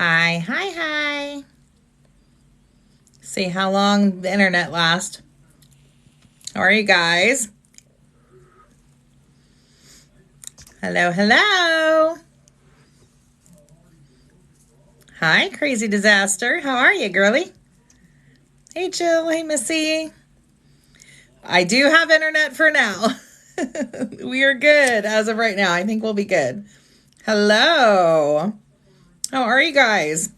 Hi, hi, hi. See how long the internet lasts. How are you guys? Hello, hello. Hi, Crazy Disaster. How are you, girly? Hey, Jill. Hey, Missy. I do have internet for now. We are good as of right now. I think we'll be good. Hello. How are you guys?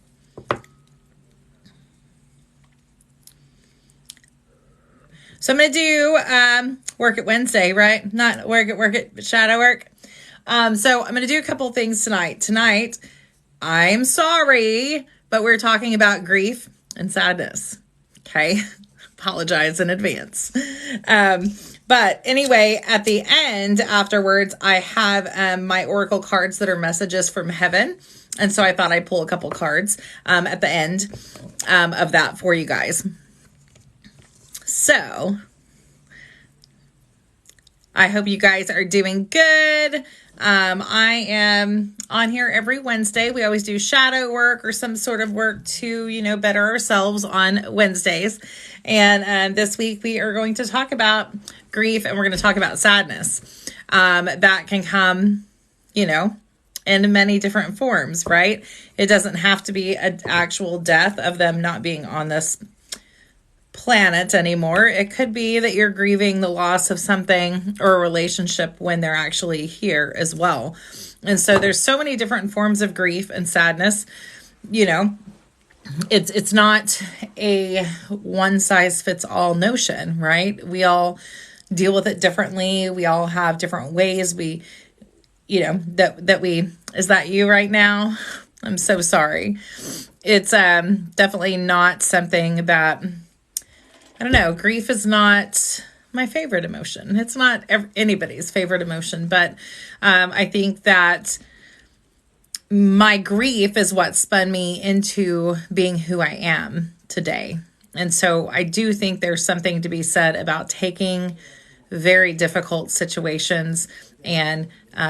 So I'm going to do work at Wednesday, right? Not work at shadow work. So I'm going to do a couple things tonight. Tonight, I'm sorry, but we're talking about grief and sadness. Okay. Apologize in advance. But anyway, at the end, afterwards, I have my oracle cards that are messages from heaven. And so I thought I'd pull a couple cards at the end of that for you guys. So I hope you guys are doing good. I am on here every Wednesday. We always do shadow work or some sort of work to, better ourselves on Wednesdays. And this week we are going to talk about grief, and we're going to talk about sadness. That can come, in many different forms, right? It doesn't have to be an actual death of them not being on this planet anymore. It could be that you're grieving the loss of something or a relationship when they're actually here as well. And so there's so many different forms of grief and sadness. It's not a one size fits all notion, right? We all deal with it differently. We all have different ways is that you right now? I'm so sorry. It's definitely not something that, I don't know, grief is not my favorite emotion. It's not anybody's favorite emotion, but I think that my grief is what spun me into being who I am today. And so I do think there's something to be said about taking very difficult situations and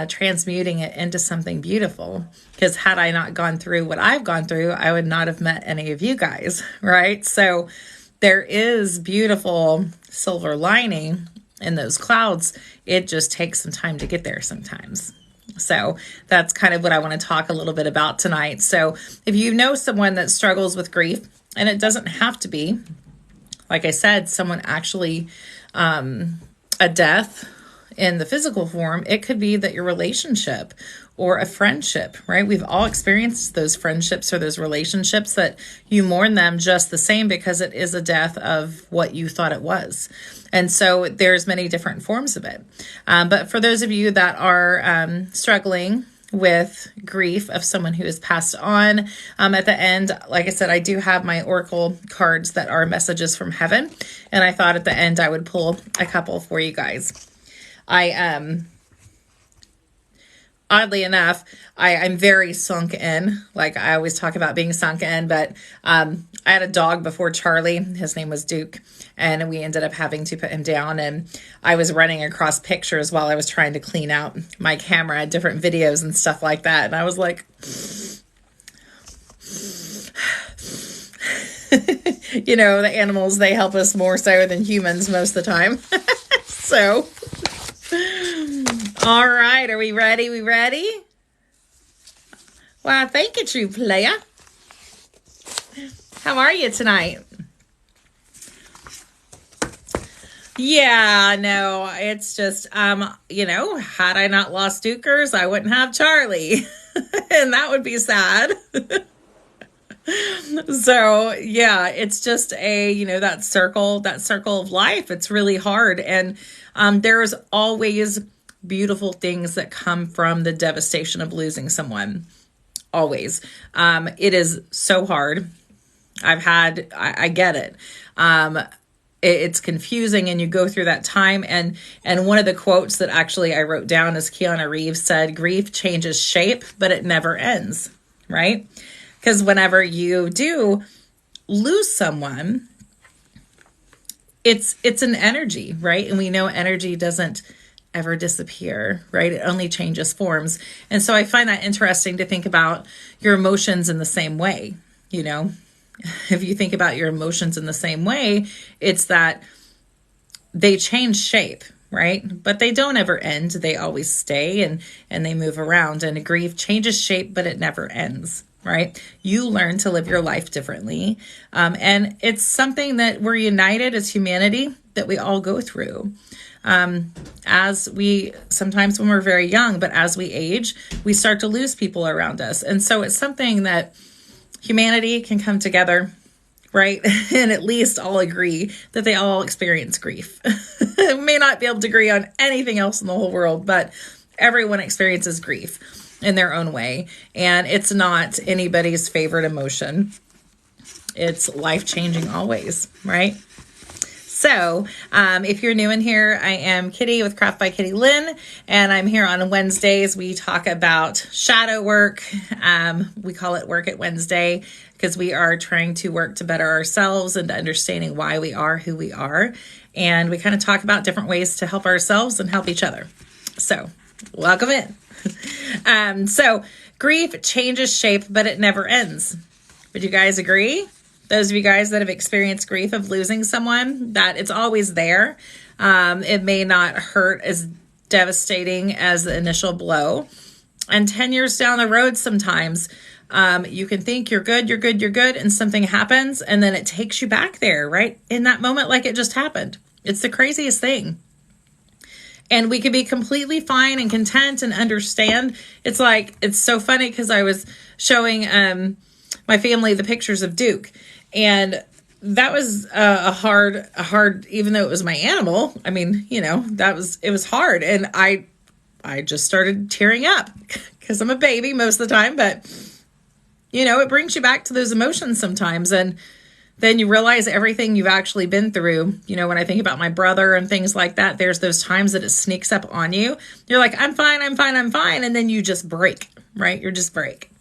transmuting it into something beautiful. Because had I not gone through what I've gone through, I would not have met any of you guys, right? So there is beautiful silver lining in those clouds. It just takes some time to get there sometimes. So that's kind of what I want to talk a little bit about tonight. So if you know someone that struggles with grief, and it doesn't have to be, like I said, someone actually, a death in the physical form, it could be that your relationship or a friendship, right? We've all experienced those friendships or those relationships that you mourn them just the same because it is a death of what you thought it was. And so there's many different forms of it. But for those of you that are struggling with grief of someone who has passed on, at the end, like I said, I do have my oracle cards that are messages from heaven. And I thought at the end I would pull a couple for you guys. Oddly enough, I'm very sunk in. Like I always talk about being sunk in, but I had a dog before Charlie. His name was Duke, and we ended up having to put him down. And I was running across pictures while I was trying to clean out my camera, different videos and stuff like that. And I was like, the animals, they help us more so than humans most of the time. So... all right, are we ready? We ready? Well, thank you, true player. How are you tonight? Yeah, no, it's just, had I not lost Dukers, I wouldn't have Charlie. And that would be sad. So, yeah, it's just that circle of life. It's really hard. And there's always beautiful things that come from the devastation of losing someone. Always. It is so hard. I get it. It's confusing, and you go through that time. And one of the quotes that actually I wrote down is Keanu Reeves said, grief changes shape, but it never ends. Right? Because whenever you do lose someone, it's an energy, right? And we know energy doesn't ever disappear, right? It only changes forms. And so I find that interesting to think about your emotions in the same way. You know, if you think about your emotions in the same way, it's that they change shape, right? But they don't ever end. They always stay and they move around. And grief changes shape, but it never ends, right? You learn to live your life differently. And it's something that we're united as humanity that we all go through. As we, sometimes when we're very young, but as we age, we start to lose people around us. And so it's something that humanity can come together, right? And at least all agree that they all experience grief. We may not be able to agree on anything else in the whole world, but everyone experiences grief in their own way. And it's not anybody's favorite emotion. It's life-changing always, right? So if you're new in here, I am Kitty with Craft by Kitty Lynn, and I'm here on Wednesdays. We talk about shadow work. We call it Work It Wednesday because we are trying to work to better ourselves and understanding why we are who we are. And we kind of talk about different ways to help ourselves and help each other. So welcome in. So grief changes shape, but it never ends. Would you guys agree? Those of you guys that have experienced grief of losing someone, that it's always there. It may not hurt as devastating as the initial blow. And 10 years down the road, sometimes you can think you're good, and something happens, and then it takes you back there, right? In that moment, like it just happened. It's the craziest thing. And we can be completely fine and content and understand. It's like, it's so funny because I was showing my family the pictures of Duke. And that was a hard, even though it was my animal. I mean, you know, it was hard. And I just started tearing up because I'm a baby most of the time. But, you know, it brings you back to those emotions sometimes. And then you realize everything you've actually been through. You know, when I think about my brother and things like that, there's those times that it sneaks up on you. You're like, I'm fine. And then you just break, right? You just break.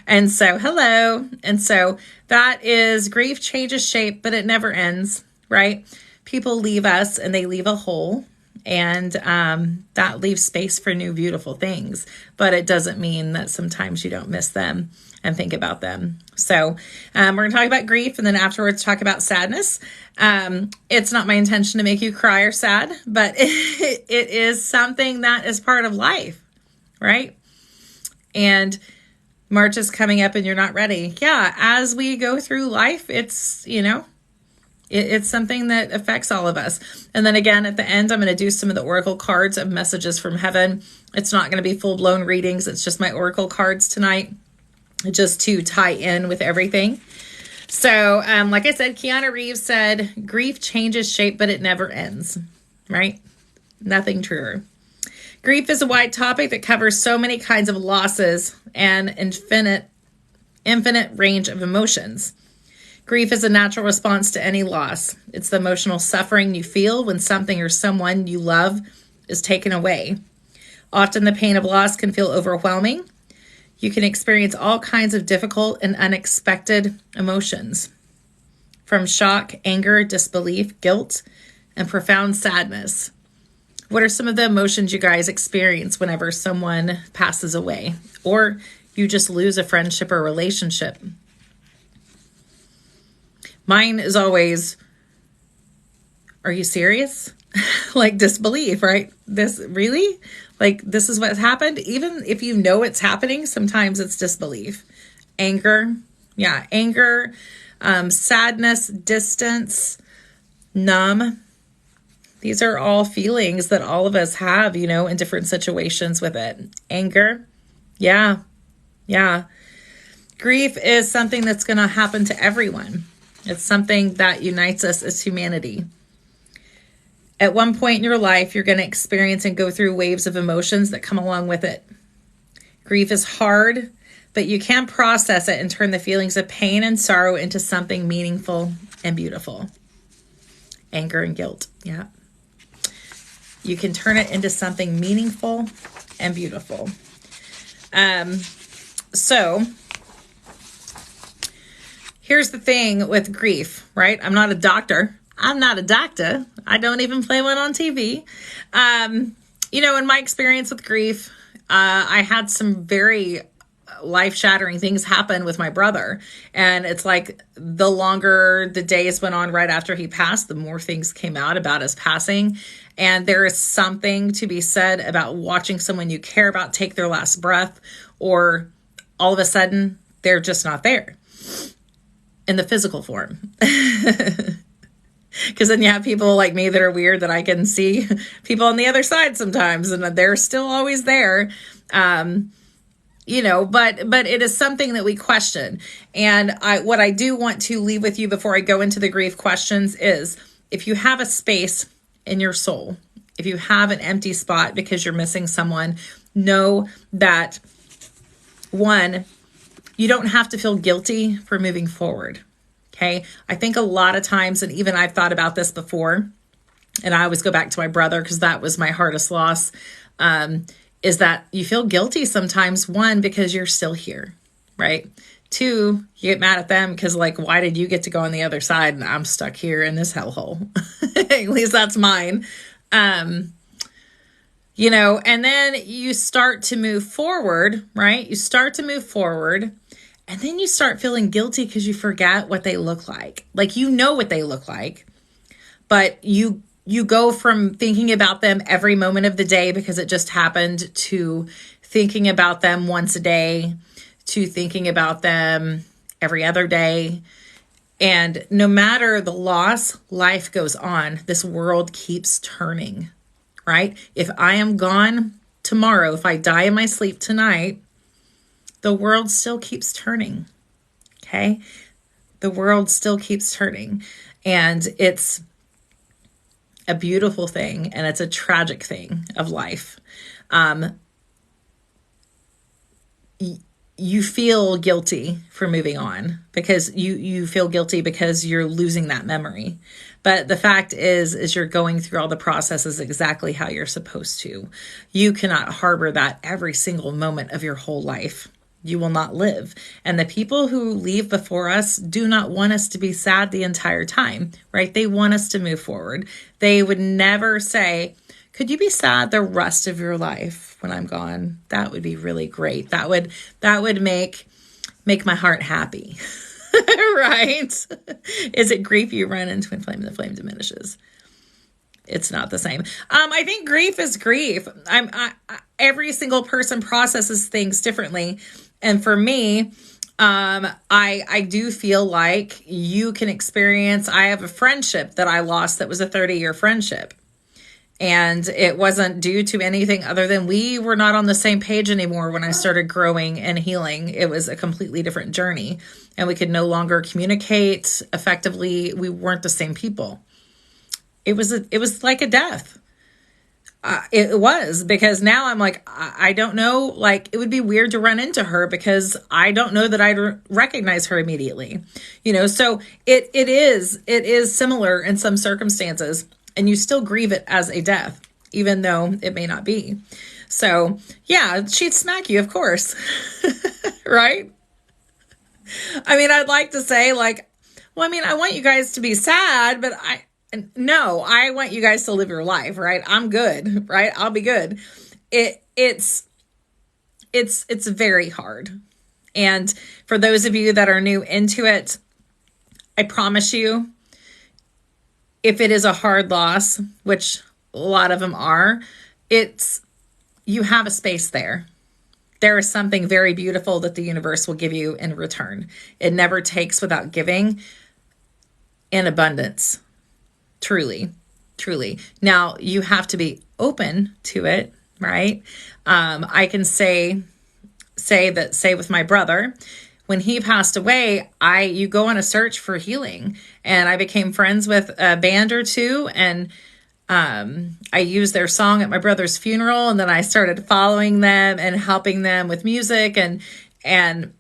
And so, hello. And so that is grief changes shape, but it never ends, right? People leave us and they leave a hole, and that leaves space for new, beautiful things. But it doesn't mean that sometimes you don't miss them and think about them. So we're going to talk about grief, and then afterwards talk about sadness. It's not my intention to make you cry or sad, but it is something that is part of life, right? And March is coming up and you're not ready. Yeah, as we go through life, it's, you know, it's something that affects all of us. And then again, at the end, I'm going to do some of the oracle cards of messages from heaven. It's not going to be full-blown readings. It's just my oracle cards tonight, just to tie in with everything. So, like I said, Keanu Reeves said, grief changes shape, but it never ends, right? Nothing truer. Grief is a wide topic that covers so many kinds of losses and infinite range of emotions. Grief is a natural response to any loss. It's the emotional suffering you feel when something or someone you love is taken away. Often the pain of loss can feel overwhelming. You can experience all kinds of difficult and unexpected emotions, from shock, anger, disbelief, guilt, and profound sadness. What are some of the emotions you guys experience whenever someone passes away, or you just lose a friendship or relationship? Mine is always, are you serious? Like disbelief, right? This really? Like this is what's happened? Even if you know it's happening, sometimes it's disbelief. Anger. Yeah, anger, sadness, distance, numb. These are all feelings that all of us have, you know, in different situations with it. Anger. Yeah. Grief is something that's going to happen to everyone. It's something that unites us as humanity. At one point in your life, you're going to experience and go through waves of emotions that come along with it. Grief is hard, but you can process it and turn the feelings of pain and sorrow into something meaningful and beautiful. Anger and guilt. Yeah. You can turn it into something meaningful and beautiful. So here's the thing with grief, right? I'm not a doctor. I don't even play one on TV. In my experience with grief, I had some very life-shattering things happen with my brother. And it's like the longer the days went on right after he passed, the more things came out about his passing. And there is something to be said about watching someone you care about take their last breath, or all of a sudden they're just not there in the physical form. Because then you have people like me that are weird, that I can see people on the other side sometimes, and they're still always there. But it is something that we question. And what I do want to leave with you before I go into the grief questions is, if you have a space in your soul, if you have an empty spot because you're missing someone, know that, one, you don't have to feel guilty for moving forward. Okay. I think a lot of times, and even I've thought about this before, and I always go back to my brother because that was my hardest loss, is that you feel guilty sometimes, one, because you're still here, right? Two, you get mad at them because, like, why did you get to go on the other side and I'm stuck here in this hellhole? At least that's mine. And then you start to move forward, right? You start to move forward. And then you start feeling guilty because you forget what they look like. Like, what they look like, but you go from thinking about them every moment of the day because it just happened, to thinking about them once a day, to thinking about them every other day. And no matter the loss, life goes on. This world keeps turning, right? If I am gone tomorrow, if I die in my sleep tonight, the world still keeps turning, okay? The world still keeps turning, and it's a beautiful thing, and it's a tragic thing of life. You feel guilty for moving on because you feel guilty because you're losing that memory. But the fact is you're going through all the processes exactly how you're supposed to. You cannot harbor that every single moment of your whole life. You will not live. And the people who leave before us do not want us to be sad the entire time, right? They want us to move forward. They would never say, could you be sad the rest of your life when I'm gone? That would be really great. That would make my heart happy, right? Is it grief you run into twin flame and the flame diminishes? It's not the same. I think grief is grief. Every single person processes things differently. And for me, I do feel like you can experience, I have a friendship that I lost that was a 30-year friendship. And it wasn't due to anything other than we were not on the same page anymore when I started growing and healing. It was a completely different journey, and we could no longer communicate effectively. We weren't the same people. It was like a death. It was, because now I'm like, I don't know, like, it would be weird to run into her because I don't know that I'd recognize her immediately, so it is similar in some circumstances, and you still grieve it as a death, even though it may not be. So yeah, she'd smack you, of course, right? I mean, I'd like to say, like, well, I mean, I want you guys to be sad, but no, I want you guys to live your life, right? I'm good, right? I'll be good. It's very hard. And for those of you that are new into it, I promise you, if it is a hard loss, which a lot of them are, you have a space there. There is something very beautiful that the universe will give you in return. It never takes without giving, in abundance. Truly, truly. Now, you have to be open to it, right? I can say with my brother, when he passed away, you go on a search for healing, and I became friends with a band or two, and I used their song at my brother's funeral, and then I started following them and helping them with music, and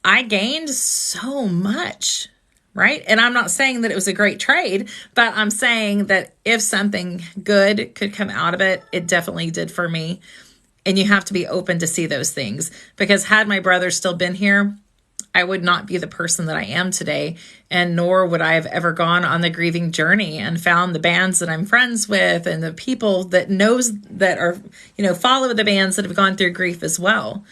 I gained so much. Right? And I'm not saying that it was a great trade, but I'm saying that if something good could come out of it, it definitely did for me. And you have to be open to see those things, because had my brother still been here, I would not be the person that I am today, and nor would I have ever gone on the grieving journey and found the bands that I'm friends with and the people that are, follow the bands that have gone through grief as well.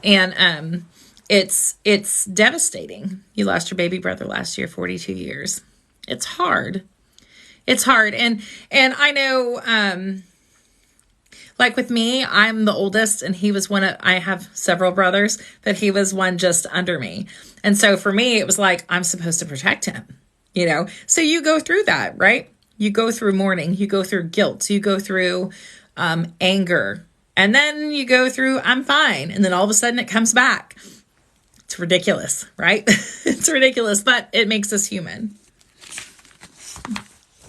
And it's devastating. You lost your baby brother last year, 42 years. It's hard. It's hard. And I know, like with me, I'm the oldest, and he was I have several brothers, but he was one just under me. And so for me, it was like, I'm supposed to protect him, So you go through that, right? You go through mourning, you go through guilt, you go through anger, and then you go through, I'm fine. And then all of a sudden it comes back. It's ridiculous, right? It's ridiculous, but it makes us human.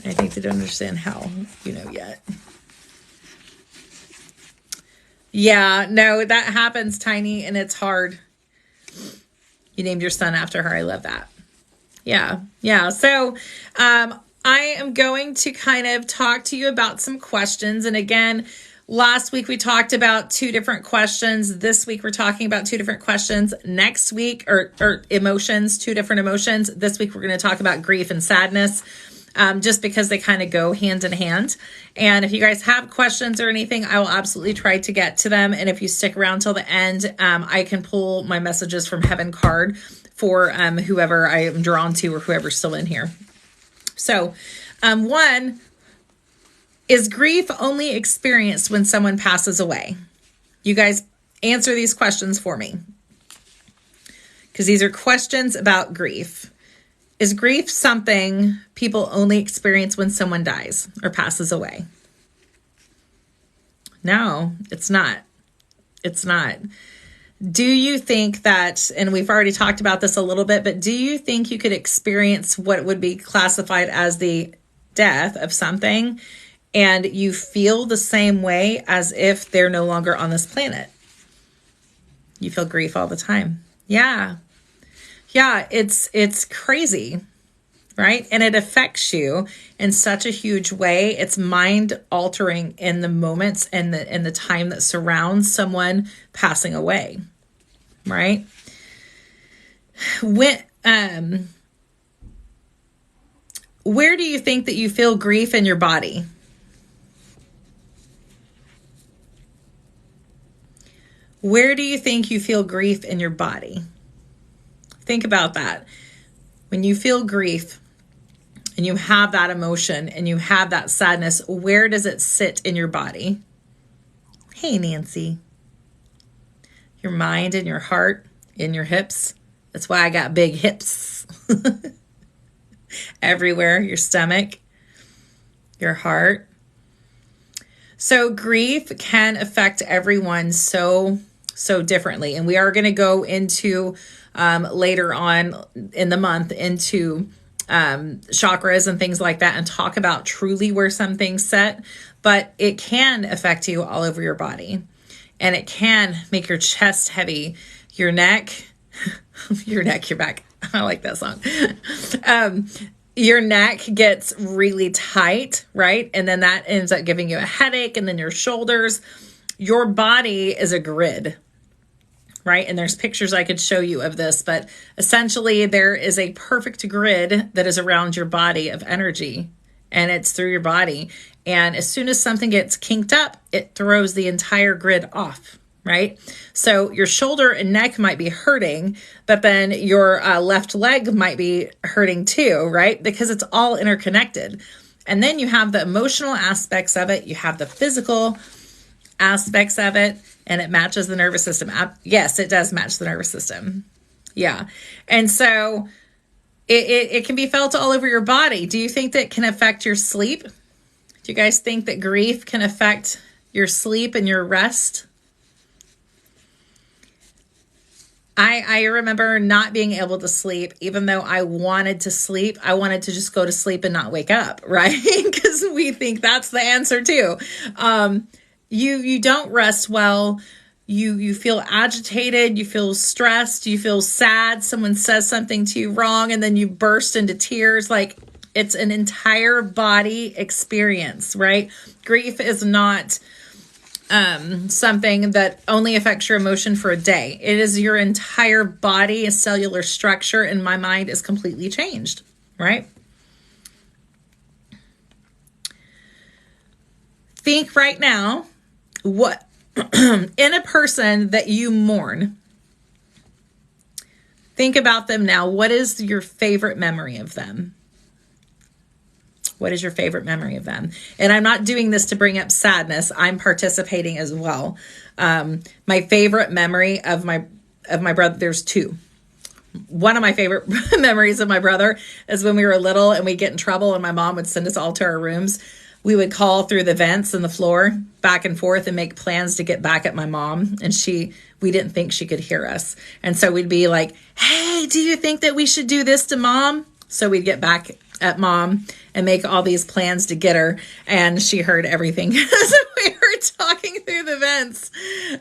I think they don't understand how, yet. Yeah, no, that happens, Tiny, and it's hard. You named your son after her. I love that. Yeah. So I am going to kind of talk to you about some questions. And again, last week we talked about 2 different questions. This week we're talking about 2 different questions. Next week, or emotions, 2 different emotions. This week we're going to talk about grief and sadness. Just because they kind of go hand in hand. And if you guys have questions or anything, I will absolutely try to get to them. And if you stick around till the end, I can pull my messages from heaven card for whoever I am drawn to or whoever's still in here. So, 1, is grief only experienced when someone passes away? You guys answer these questions for me, because these are questions about grief. Is grief something people only experience when someone dies or passes away? No, it's not. It's not. Do you think that, and we've already talked about this a little bit, but do you think you could experience what would be classified as the death of something and you feel the same way as if they're no longer on this planet? You feel grief all the time. Yeah. Yeah, it's crazy, right? And it affects you in such a huge way. It's mind altering in the moments and the time that surrounds someone passing away, right? When where do you think that you feel grief in your body? Where do you think you feel grief in your body? Think about that. When you feel grief and you have that emotion and you have that sadness, where does it sit in your body? Hey, Nancy. Your mind and your heart, in your hips. That's why I got big hips. Everywhere, your stomach, your heart. So grief can affect everyone so differently. And we are going to go into later on in the month into chakras and things like that and talk about truly where something's set, but it can affect you all over your body, and it can make your chest heavy, your neck, your back. I like that song. Your neck gets really tight, right? And then that ends up giving you a headache, and then your shoulders. Your body is a grid, right? And there's pictures I could show you of this, but essentially there is a perfect grid that is around your body of energy, and it's through your body. And as soon as something gets kinked up, it throws the entire grid off, right? So your shoulder and neck might be hurting, but then your left leg might be hurting too, right? Because it's all interconnected. And then you have the emotional aspects of it. You have the physical aspects of it, and it matches the nervous system. Yes, it does match the nervous system. Yeah. And so it can be felt all over your body. Do you think that can affect your sleep? Do you guys think that grief can affect your sleep and your rest? I remember not being able to sleep, even though I wanted to sleep. I wanted to just go to sleep and not wake up, right? Because we think that's the answer too. You don't rest well. You feel agitated. You feel stressed. You feel sad. Someone says something to you wrong, and then you burst into tears. Like, it's an entire body experience, right? Grief is not something that only affects your emotion for a day. It is your entire body, a cellular structure, and my mind is completely changed, right? Think right now, what in a person that you mourn, think about them now. What is your favorite memory of them? What is your favorite memory of them? And I'm not doing this to bring up sadness. I'm participating as well. My favorite memory of my brother, there's two. One of my favorite memories of my brother is when we were little and we'd get in trouble and my mom would send us all to our rooms. We would call through the vents in the floor back and forth and make plans to get back at my mom. And we didn't think she could hear us. And so we'd be like, hey, do you think that we should do this to mom? So we'd get back at mom and make all these plans to get her. And she heard everything as we were talking through the vents.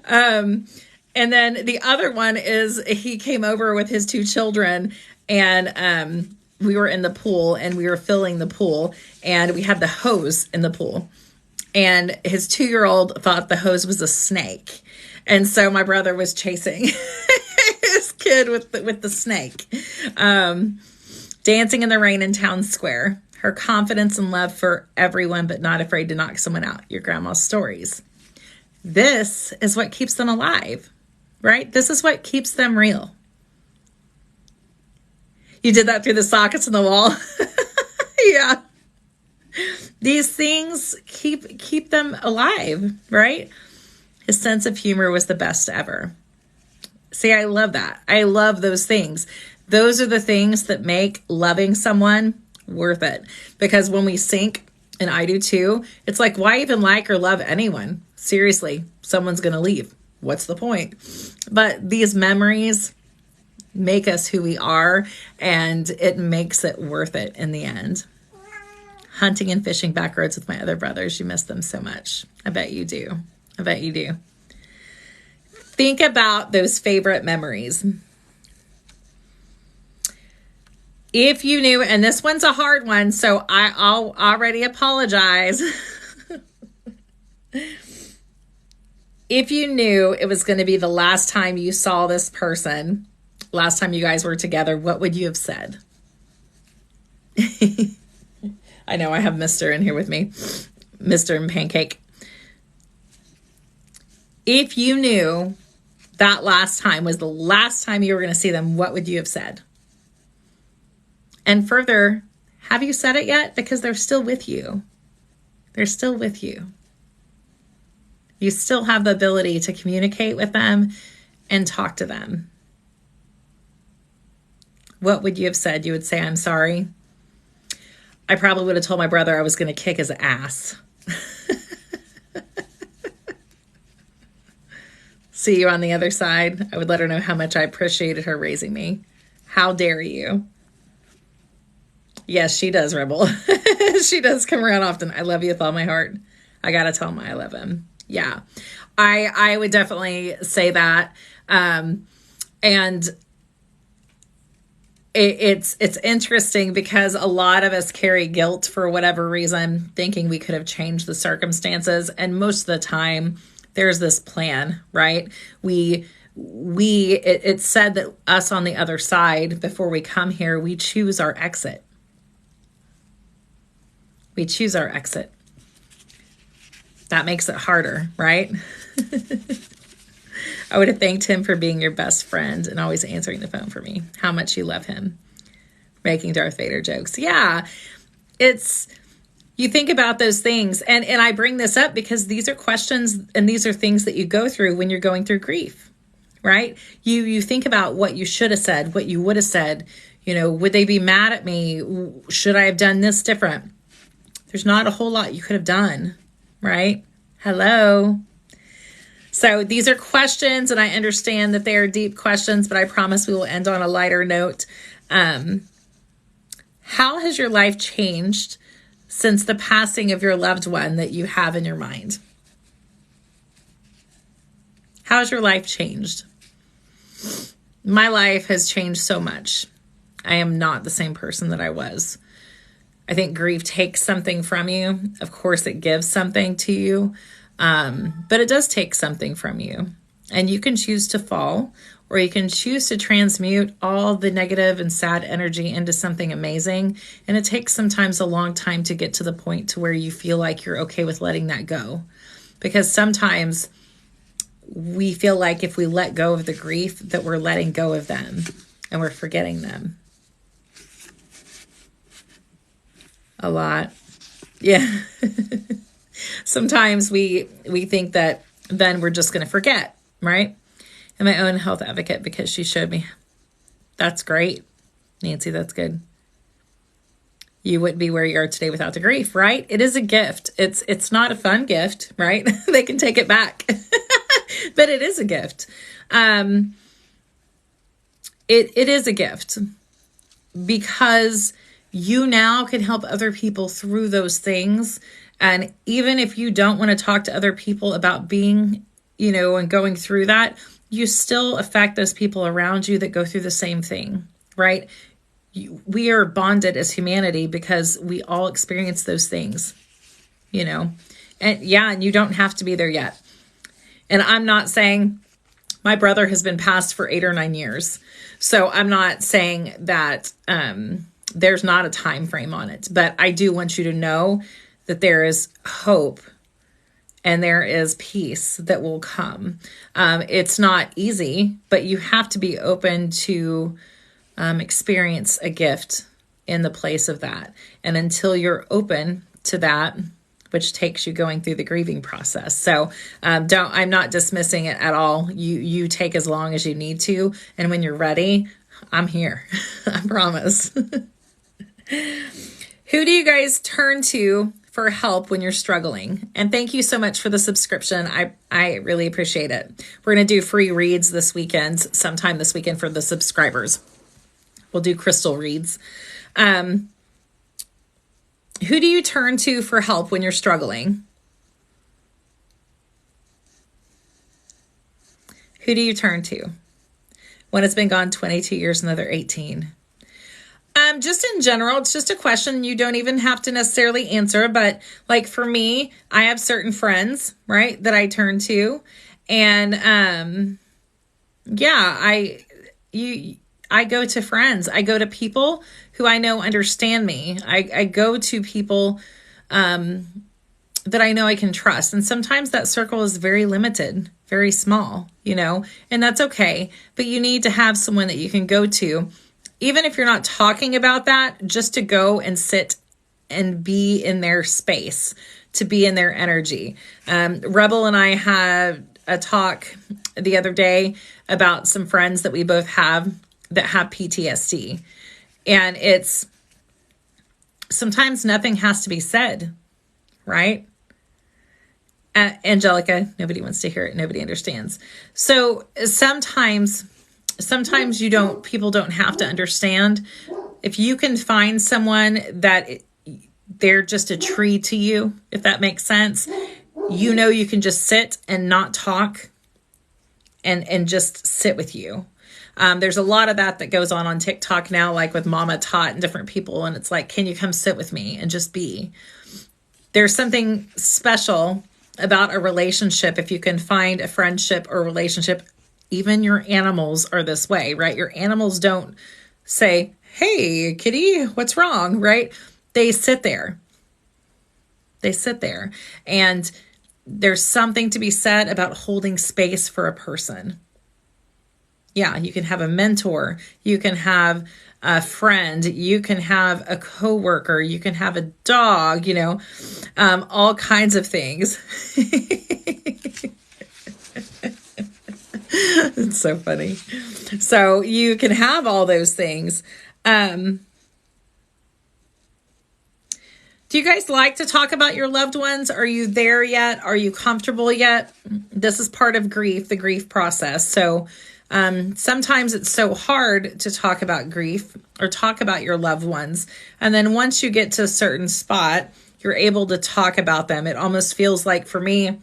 And then the other one is he came over with his two children and we were in the pool and we were filling the pool and we had the hose in the pool. And his 2-year-old thought the hose was a snake. And so my brother was chasing his kid with the snake. Dancing in the rain in town square. Her confidence and love for everyone, but not afraid to knock someone out. Your grandma's stories. This is what keeps them alive, right? This is what keeps them real. You did that through the sockets in the wall. Yeah. These things keep them alive, right? His sense of humor was the best ever. See, I love that. I love those things. Those are the things that make loving someone worth it. Because when we sink, and I do too, it's like, why even like or love anyone? Seriously, someone's going to leave. What's the point? But these memories make us who we are, and it makes it worth it in the end. Hunting and fishing back roads with my other brothers. You miss them so much. I bet you do. I bet you do. Think about those favorite memories. If you knew, and this one's a hard one, so I'll already apologize. If you knew it was going to be the last time you saw this person, last time you guys were together, what would you have said? I know I have Mr. in here with me. Mr. and Pancake. If you knew that last time was the last time you were going to see them, what would you have said? And further, have you said it yet? Because they're still with you. They're still with you. You still have the ability to communicate with them and talk to them. What would you have said? You would say, I'm sorry. I probably would have told my brother I was going to kick his ass. See you on the other side. I would let her know how much I appreciated her raising me. How dare you? Yes, she does, Rebel. She does come around often. I love you with all my heart. I got to tell him I love him. Yeah, I would definitely say that. And it's interesting because a lot of us carry guilt for whatever reason, thinking we could have changed the circumstances. And most of the time, there's this plan, right? It's said that us on the other side, before we come here, we choose our exit. We choose our exit. That makes it harder, right? I would have thanked him for being your best friend and always answering the phone for me. How much you love him. Making Darth Vader jokes. Yeah, you think about those things. And I bring this up because these are questions and these are things that you go through when you're going through grief, right? You think about what you should have said, what you would have said. You know, would they be mad at me? Should I have done this different? There's not a whole lot you could have done, right? Hello. So these are questions, and I understand that they are deep questions, but I promise we will end on a lighter note. How has your life changed since the passing of your loved one that you have in your mind? How has your life changed? My life has changed so much. I am not the same person that I was. I think grief takes something from you. Of course, it gives something to you, But it does take something from you. And you can choose to fall, or you can choose to transmute all the negative and sad energy into something amazing. And it takes sometimes a long time to get to the point to where you feel like you're okay with letting that go. Because sometimes we feel like if we let go of the grief, that we're letting go of them and we're forgetting them. A lot. Yeah. Sometimes we think that then we're just going to forget, right? And my own health advocate, because she showed me, that's great. Nancy, that's good. You wouldn't be where you are today without the grief, right? It is a gift. It's not a fun gift, right? They can take it back, but it is a gift. It is a gift because you now can help other people through those things. And even if you don't want to talk to other people about being, and going through that, you still affect those people around you that go through the same thing, right? We are bonded as humanity because we all experience those things, and and you don't have to be there yet. And I'm not saying my brother has been passed for 8 or 9 years. So I'm not saying that there's not a time frame on it, but I do want you to know that there is hope and there is peace that will come. It's not easy, but you have to be open to experience a gift in the place of that. And until you're open to that, which takes you going through the grieving process. So I'm not dismissing it at all. You take as long as you need to. And when you're ready, I'm here. I promise. Who do you guys turn to for help when you're struggling? And thank you so much for the subscription. I really appreciate it. We're going to do free reads this weekend, sometime this weekend for the subscribers. We'll do crystal reads. Who do you turn to for help when you're struggling? Who do you turn to? One has been gone 22 years, another 18. Just in general, it's just a question you don't even have to necessarily answer. But like for me, I have certain friends, right, that I turn to. And I go to friends. I go to people who I know understand me. I go to people that I know I can trust. And sometimes that circle is very limited, very small, and that's okay. But you need to have someone that you can go to, even if you're not talking about that, just to go and sit and be in their space, to be in their energy. Rebel and I had a talk the other day about some friends that we both have that have PTSD. And it's sometimes nothing has to be said, right? Angelica, nobody wants to hear it. Nobody understands. So sometimes people don't have to understand. If you can find someone that they're just a tree to you, if that makes sense, you can just sit and not talk and just sit with you. There's a lot of that goes on TikTok now, like with Mama Tot and different people. And it's like, can you come sit with me and just be? There's something special about a relationship. If you can find a friendship or relationship, even your animals are this way, right? Your animals don't say, hey, kitty, what's wrong, right? They sit there. And there's something to be said about holding space for a person. Yeah, you can have a mentor, you can have a friend, you can have a coworker, you can have a dog, all kinds of things. It's so funny. So you can have all those things. Do you guys like to talk about your loved ones? Are you there yet? Are you comfortable yet? This is part of grief, the grief process. So sometimes it's so hard to talk about grief or talk about your loved ones. And then once you get to a certain spot, you're able to talk about them. It almost feels like, for me,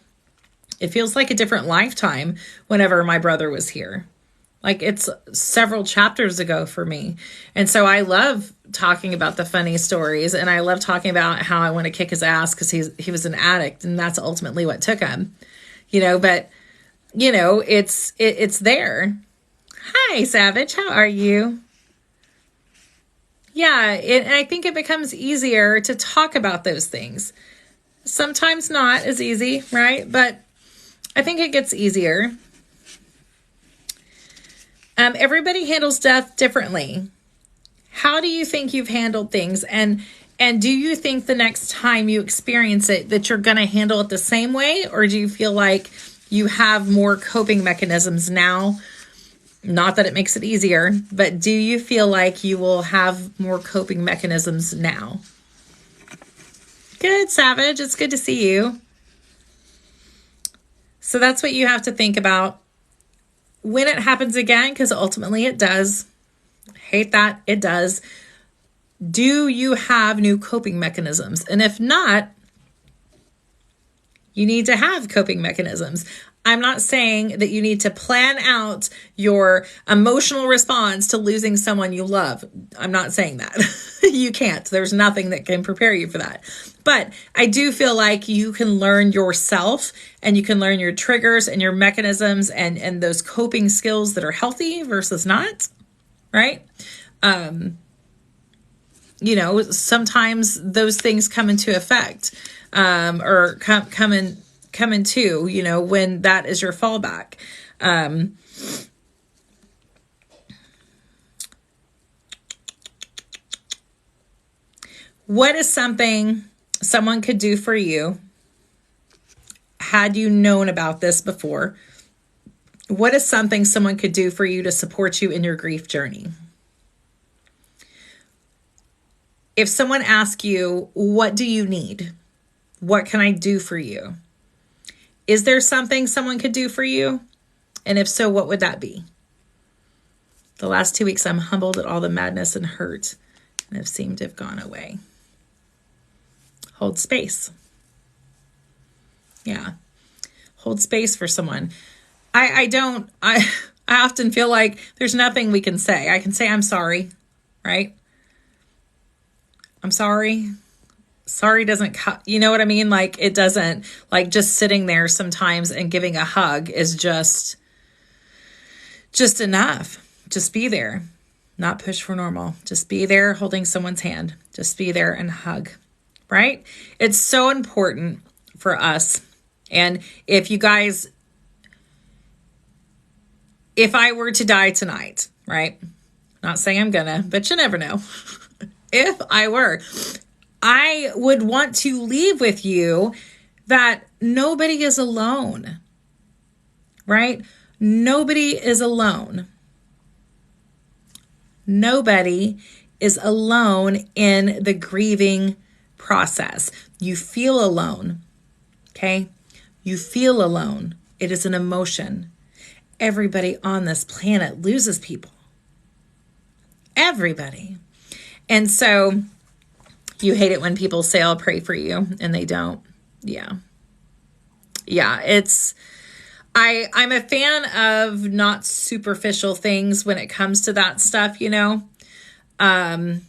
it feels like a different lifetime whenever my brother was here. Like it's several chapters ago for me. And so I love talking about the funny stories, and I love talking about how I want to kick his ass because he was an addict, and that's ultimately what took him. But it's there. Hi, Savage. How are you? Yeah, and I think it becomes easier to talk about those things. Sometimes not as easy, right? But I think it gets easier. Everybody handles death differently. How do you think you've handled things? And do you think the next time you experience it that you're going to handle it the same way? Or do you feel like you have more coping mechanisms now? Not that it makes it easier, but do you feel like you will have more coping mechanisms now? Good, Savage. It's good to see you. So that's what you have to think about when it happens again, because ultimately it does. Hate that. It does. Do you have new coping mechanisms? And if not, you need to have coping mechanisms. I'm not saying that you need to plan out your emotional response to losing someone you love. I'm not saying that. You can't. There's nothing that can prepare you for that. But I do feel like you can learn yourself, and you can learn your triggers and your mechanisms and those coping skills that are healthy versus not, right? Sometimes those things come into effect, or come into, when that is your fallback. What is something someone could do for you had you known about this before? What is something someone could do for you to support you in your grief journey? If someone asks you, what do you need? What can I do for you? Is there something someone could do for you? And if so, what would that be? The last 2 weeks, I'm humbled at all the madness and hurt and have seemed to have gone away. Hold space. Yeah. Hold space for someone. I often feel like there's nothing we can say. I can say, I'm sorry, right? I'm sorry. Sorry doesn't cut, you know what I mean? Like it doesn't, like just sitting there sometimes and giving a hug is just enough. Just be there, not push for normal. Just be there holding someone's hand. Just be there and hug, right? It's so important for us. And if I were to die tonight, right? Not saying I'm gonna, but you never know. If I were, I would want to leave with you that nobody is alone, right? Nobody is alone. Nobody is alone in the grieving process. You feel alone, okay? You feel alone. It is an emotion. Everybody on this planet loses people. Everybody. And so you hate it when people say, I'll pray for you, and they don't. Yeah. Yeah, I'm a fan of not superficial things when it comes to that stuff, when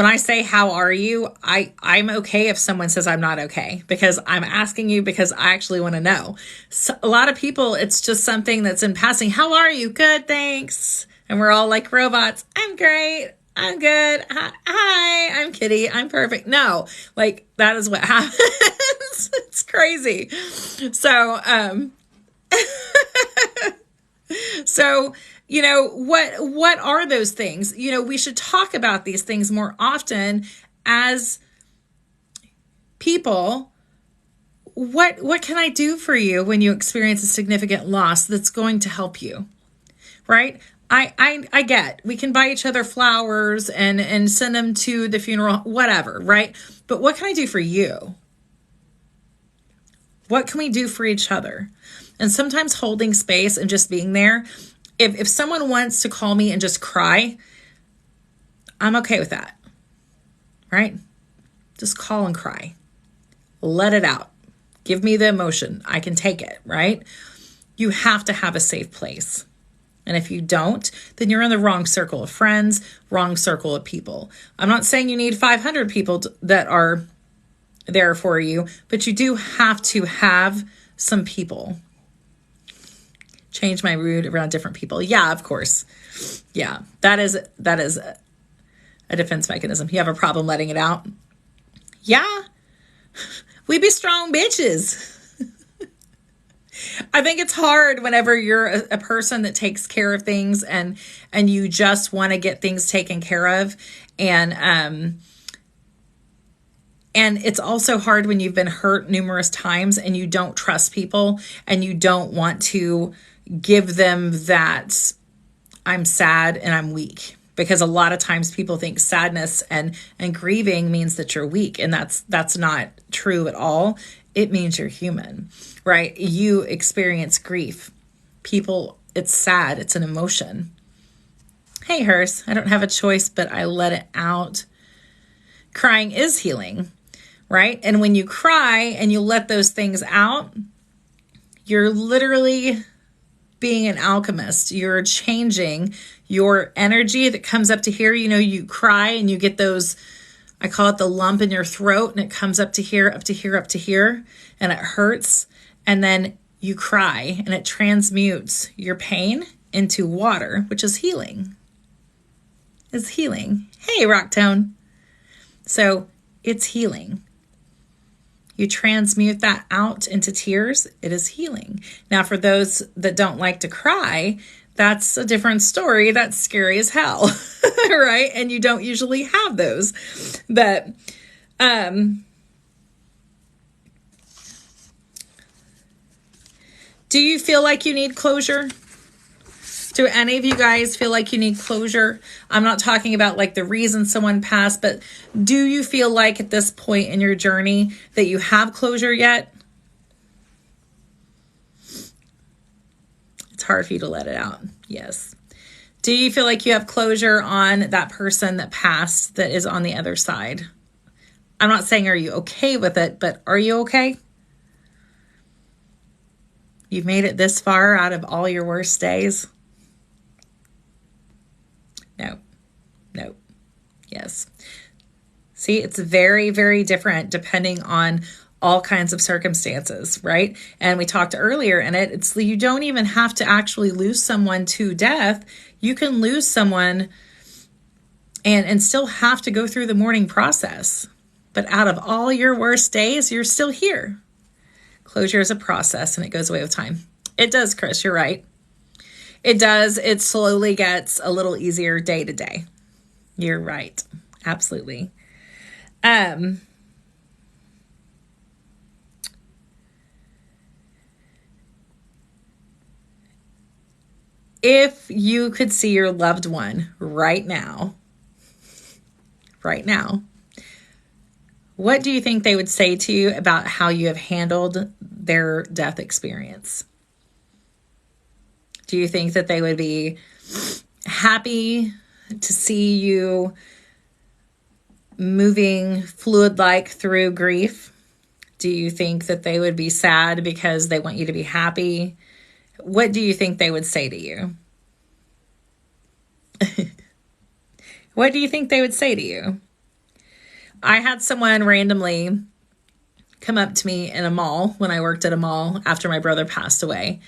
I say, how are you? I'm okay if someone says I'm not okay, because I'm asking you because I actually want to know. So a lot of people, it's just something that's in passing. How are you? Good, thanks. And we're all like robots. I'm great. I'm good. Hi, I'm Kitty. I'm perfect. No, like that is what happens. It's crazy. So, what are those things? We should talk about these things more often as people. What can I do for you when you experience a significant loss that's going to help you? Right? I get, we can buy each other flowers and send them to the funeral, whatever, right? But what can I do for you? What can we do for each other? And sometimes holding space and just being there. If someone wants to call me and just cry, I'm okay with that, right? Just call and cry. Let it out. Give me the emotion. I can take it, right? You have to have a safe place. And if you don't, then you're in the wrong circle of friends, wrong circle of people. I'm not saying you need 500 people that are there for you, but you do have to have some people. Change my mood around different people. Yeah, of course. Yeah, that is a defense mechanism. You have a problem letting it out. Yeah, we be strong bitches. I think it's hard whenever you're a person that takes care of things and you just want to get things taken care of. And it's also hard when you've been hurt numerous times and you don't trust people and you don't want to give them that I'm sad and I'm weak. Because a lot of times people think sadness and grieving means that you're weak. And that's not true at all. It means you're human, right? You experience grief. People, it's sad. It's an emotion. Hey, Hers, I don't have a choice, but I let it out. Crying is healing, right? And when you cry and you let those things out, you're literally being an alchemist. You're changing your energy that comes up to here. You know, you cry and you get those, I call it the lump in your throat, and it comes up to here, up to here, up to here, and it hurts. And then you cry and it transmutes your pain into water, which is healing. It's healing. Hey, Rocktone. So it's healing. You transmute that out into tears. It is healing. Now, for those that don't like to cry, that's a different story. That's scary as hell, right? And you don't usually have those. But do you feel like you need closure? Do any of you guys feel like you need closure? I'm not talking about like the reason someone passed, but do you feel like at this point in your journey that you have closure yet? It's hard for you to let it out. Yes. Do you feel like you have closure on that person that passed that is on the other side? I'm not saying are you okay with it, but are you okay? You've made it this far out of all your worst days? No. Yes. See, it's very, very different depending on all kinds of circumstances, right? And we talked earlier in it, it's you don't even have to actually lose someone to death. You can lose someone and still have to go through the mourning process. But out of all your worst days, you're still here. Closure is a process and it goes away with time. It does, Chris, you're right. It does. It slowly gets a little easier day to day. You're right. Absolutely. If you could see your loved one right now, what do you think they would say to you about how you have handled their death experience? Do you think that they would be happy to see you moving fluid-like through grief? Do you think that they would be sad because they want you to be happy? What do you think they would say to you? What do you think they would say to you? I had someone randomly come up to me in a mall when I worked at a mall after my brother passed away.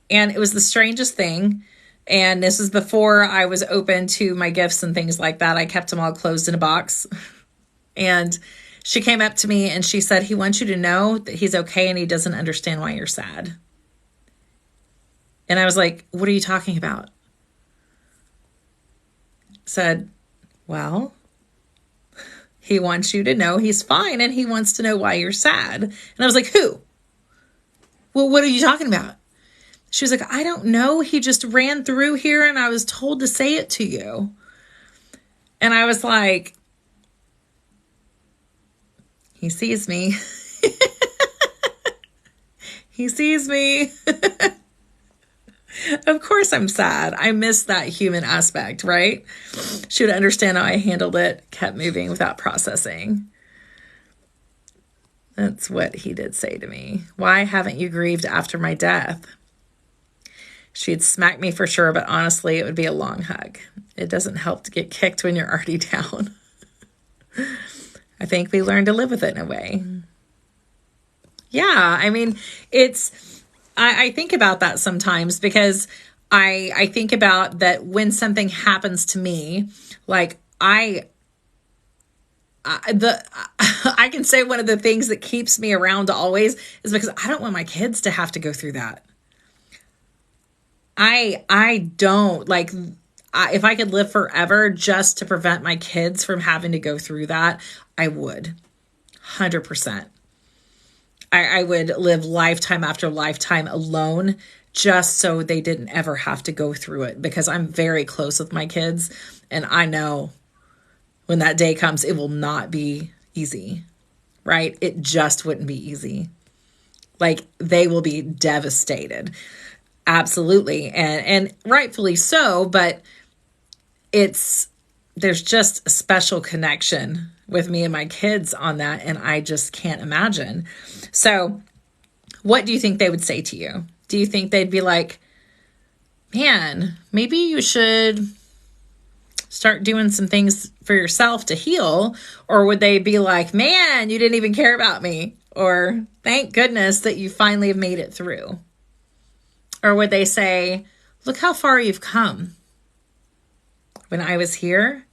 And it was the strangest thing. And this was before I was open to my gifts and things like that. I kept them all closed in a box. And she came up to me and she said, he wants you to know that he's okay and he doesn't understand why you're sad. And I was like, what are you talking about? Said, well, he wants you to know he's fine and he wants to know why you're sad. And I was like, who? Well, what are you talking about? She was like, I don't know. He just ran through here and I was told to say it to you. And I was like, he sees me. He sees me. Of course I'm sad. I miss that human aspect, right? She would understand how I handled it, kept moving without processing. That's what he did say to me. Why haven't you grieved after my death? She'd smack me for sure, but honestly, it would be a long hug. It doesn't help to get kicked when you're already down. I think we learn to live with it in a way. Yeah, I mean, I think about that sometimes because I think about that when something happens to me, like I can say one of the things that keeps me around always is because I don't want my kids to have to go through that. I don't like, if I could live forever just to prevent my kids from having to go through that, I would 100%. I would live lifetime after lifetime alone just so they didn't ever have to go through it, because I'm very close with my kids and I know when that day comes, it will not be easy, right? It just wouldn't be easy. Like, they will be devastated. Absolutely. And rightfully so, but there's just a special connection with me and my kids on that. And I just can't imagine. So what do you think they would say to you? Do you think they'd be like, man, maybe you should start doing some things for yourself to heal? Or would they be like, man, you didn't even care about me? Or thank goodness that you finally have made it through? Or would they say, look how far you've come. When I was here,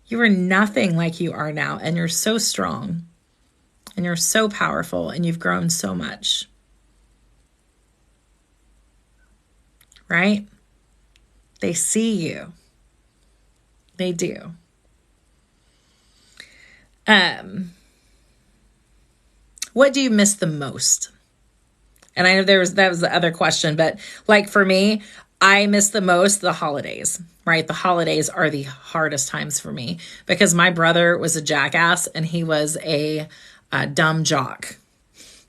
you were nothing like you are now. And you're so strong. And you're so powerful. And you've grown so much. Right? They see you. They do. What do you miss the most? And I know that was the other question, but like for me, I miss the most the holidays, right? The holidays are the hardest times for me because my brother was a jackass and he was a dumb jock,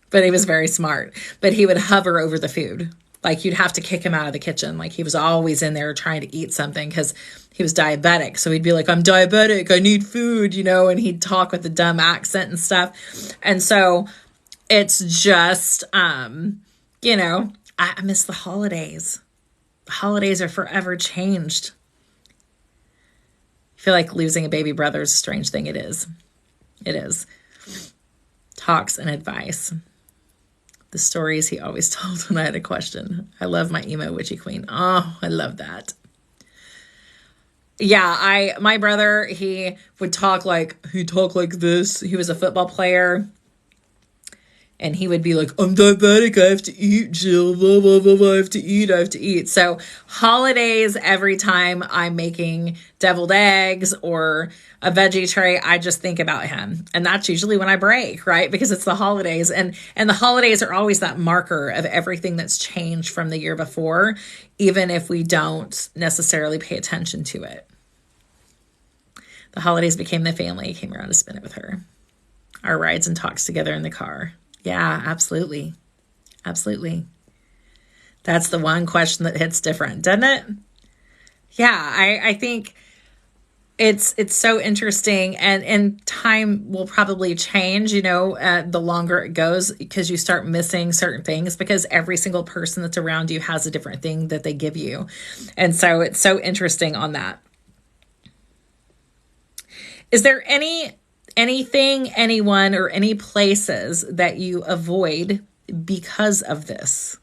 but he was very smart, but he would hover over the food. Like, you'd have to kick him out of the kitchen. Like, he was always in there trying to eat something because he was diabetic. So he'd be like, I'm diabetic, I need food, and he'd talk with a dumb accent and stuff. And so it's just, I miss the holidays. The holidays are forever changed. I feel like losing a baby brother is a strange thing. It is. It is. Talks and advice. The stories he always told when I had a question. I love my emo witchy queen. Oh, I love that. Yeah, my brother, he would talk like this. He was a football player. And he would be like, I'm diabetic, I have to eat, Jill, blah, blah, blah, blah, I have to eat. So holidays, every time I'm making deviled eggs or a veggie tray, I just think about him. And that's usually when I break, right? Because it's the holidays. And the holidays are always that marker of everything that's changed from the year before, even if we don't necessarily pay attention to it. The holidays became the family. I came around to spend it with her. Our rides and talks together in the car. Yeah, absolutely. Absolutely. That's the one question that hits different, doesn't it? Yeah, I think it's so interesting, and time will probably change, the longer it goes, because you start missing certain things because every single person that's around you has a different thing that they give you. And so it's so interesting on that. Is there anything, anyone, or any places that you avoid because of this?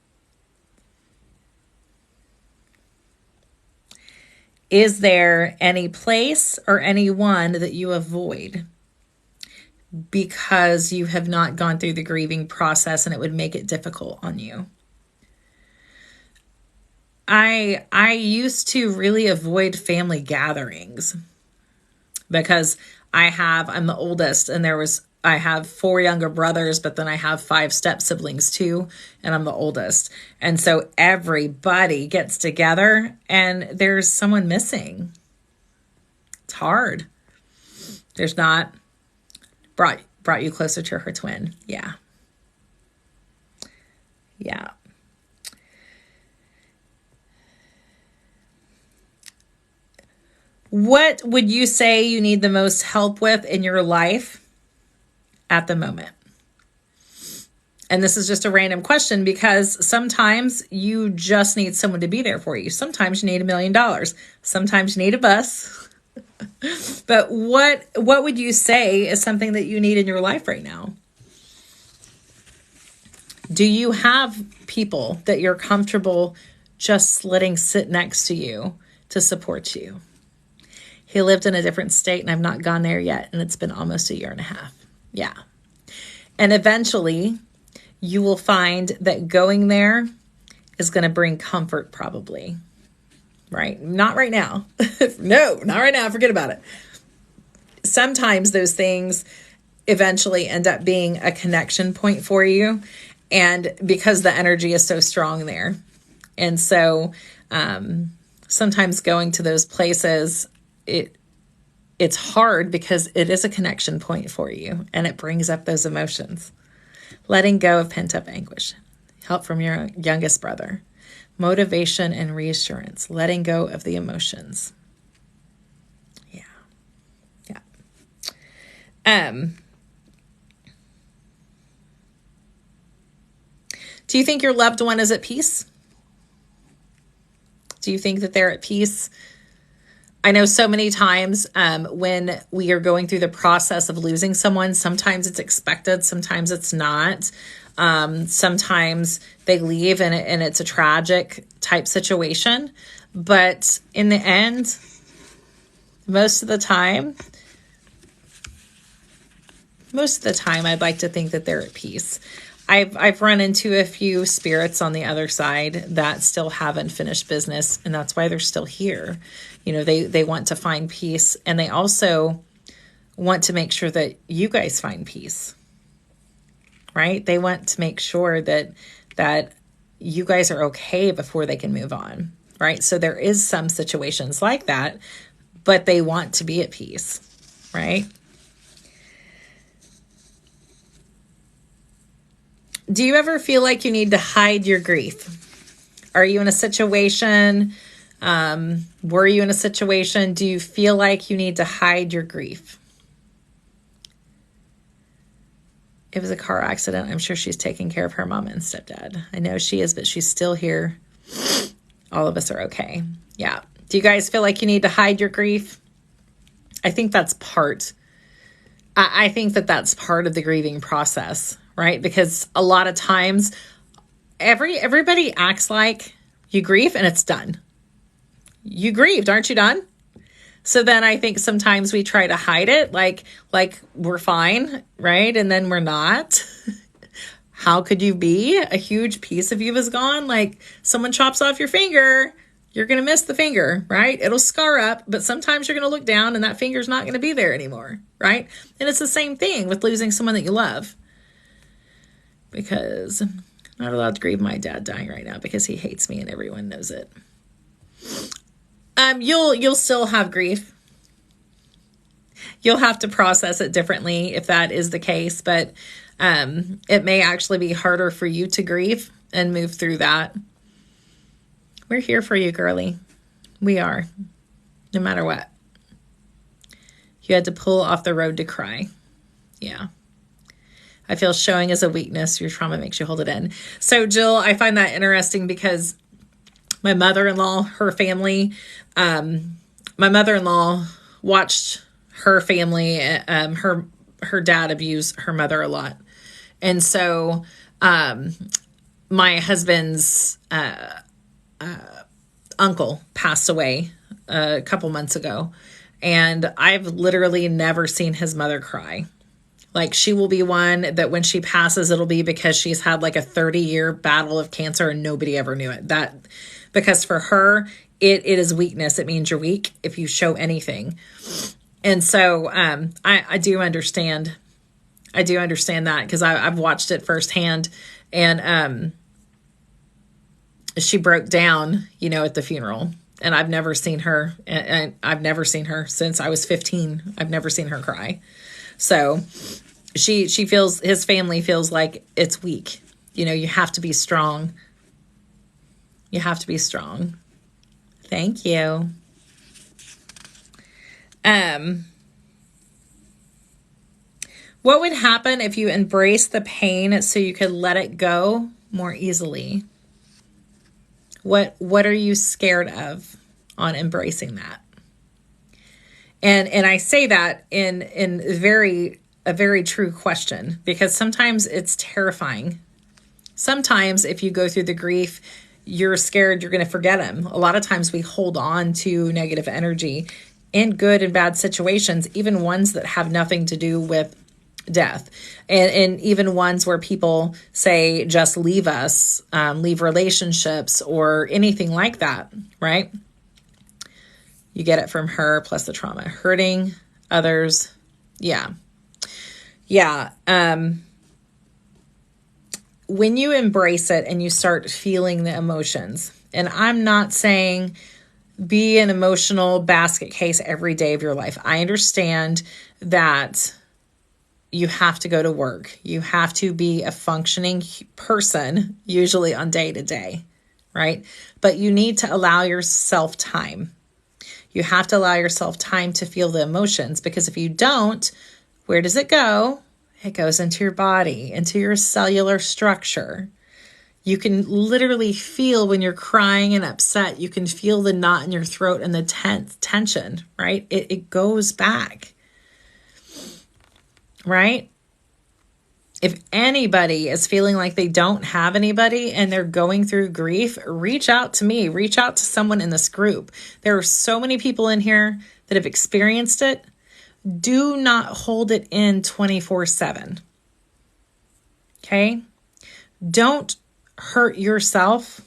Is there any place or anyone that you avoid because you have not gone through the grieving process and it would make it difficult on you? I used to really avoid family gatherings because I'm the oldest, and I have 4 younger brothers, but then I have 5 step siblings too, and I'm the oldest. And so everybody gets together and there's someone missing. It's hard. There's not brought you closer to her twin. Yeah. Yeah. What would you say you need the most help with in your life at the moment? And this is just a random question because sometimes you just need someone to be there for you. Sometimes you need $1 million. Sometimes you need a bus. But what would you say is something that you need in your life right now? Do you have people that you're comfortable just letting sit next to you to support you? He lived in a different state and I've not gone there yet. And it's been almost 1.5 years. Yeah. And eventually you will find that going there is going to bring comfort probably, right? Not right now. No, not right now. Forget about it. Sometimes those things eventually end up being a connection point for you. And because the energy is so strong there. And so sometimes going to those places, it's hard because it is a connection point for you and it brings up those emotions. Letting go of pent-up anguish. Help from your youngest brother. Motivation and reassurance. Letting go of the emotions. Yeah. Do you think your loved one is at peace? Do you think that they're at peace? I know so many times when we are going through the process of losing someone, sometimes it's expected, sometimes it's not. Sometimes they leave and it's a tragic type situation. But in the end, most of the time, I'd like to think that they're at peace. I've run into a few spirits on the other side that still haven't finished business, and that's why they're still here. You know, they want to find peace, and they also want to make sure that you guys find peace, right? They want to make sure that you guys are okay before they can move on, right? So there is some situations like that, but they want to be at peace, right? Do you ever feel like you need to hide your grief? Are you in a situation? Were you in a situation? Do you feel like you need to hide your grief? It was a car accident. I'm sure she's taking care of her mom and stepdad. I know she is, but she's still here. All of us are okay. Yeah. Do you guys feel like you need to hide your grief? I think that's part. I think that's part of the grieving process, right? Because a lot of times everybody acts like you grieve and it's done. You grieved, aren't you done? So then I think sometimes we try to hide it like we're fine, right? And then we're not. How could you be? A huge piece of you is gone. Like someone chops off your finger, you're going to miss the finger, right? It'll scar up, but sometimes you're going to look down and that finger's not going to be there anymore, right? And it's the same thing with losing someone that you love. Because I'm not allowed to grieve my dad dying right now because he hates me and everyone knows it. You'll still have grief. You'll have to process it differently if that is the case, but it may actually be harder for you to grieve and move through that. We're here for you, girly. We are, no matter what. You had to pull off the road to cry. Yeah. I feel showing as a weakness. Your trauma makes you hold it in. So, Jill, I find that interesting because my mother-in-law, her family, my mother-in-law watched her family, her dad abuse her mother a lot. And so my husband's uncle passed away a couple months ago. And I've literally never seen his mother cry. Like she will be one that when she passes, it'll be because she's had like a 30-year battle of cancer and nobody ever knew it. Because for her, it is weakness. It means you're weak if you show anything. And so I do understand. I do understand that because I've watched it firsthand. And she broke down, at the funeral. And I've never seen her. And I've never seen her since I was 15. I've never seen her cry. So she feels, his family feels like it's weak. You have to be strong. You have to be strong. Thank you. What would happen if you embrace the pain so you could let it go more easily? What are you scared of on embracing that? And I say that in a very true question, because sometimes it's terrifying. Sometimes if you go through the grief, you're scared you're going to forget him. A lot of times we hold on to negative energy in good and bad situations, even ones that have nothing to do with death. And even ones where people say, just leave us, leave relationships or anything like that, right? You get it from her plus the trauma. Hurting others. Yeah. When you embrace it and you start feeling the emotions, and I'm not saying be an emotional basket case every day of your life. I understand that you have to go to work. You have to be a functioning person, usually on day to day, right? But you need to allow yourself time. You have to allow yourself time to feel the emotions, because if you don't, where does it go? It goes into your body, into your cellular structure. You can literally feel when you're crying and upset, you can feel the knot in your throat and the tension, right? It goes back, right? If anybody is feeling like they don't have anybody and they're going through grief, reach out to me, reach out to someone in this group. There are so many people in here that have experienced it. Do not hold it in 24/7. Okay? Don't hurt yourself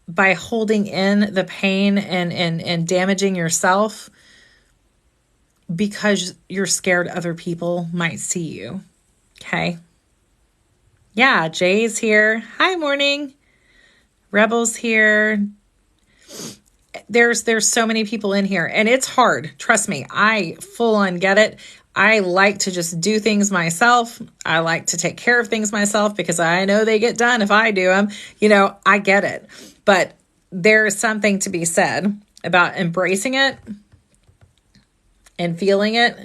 by holding in the pain and damaging yourself because you're scared other people might see you. Okay? Yeah, Jay's here. Hi, morning. Rebel's here. There's so many people in here, and it's hard. Trust me, I full on get it. I like to just do things myself. I like to take care of things myself because I know they get done if I do them. I get it. But there's something to be said about embracing it and feeling it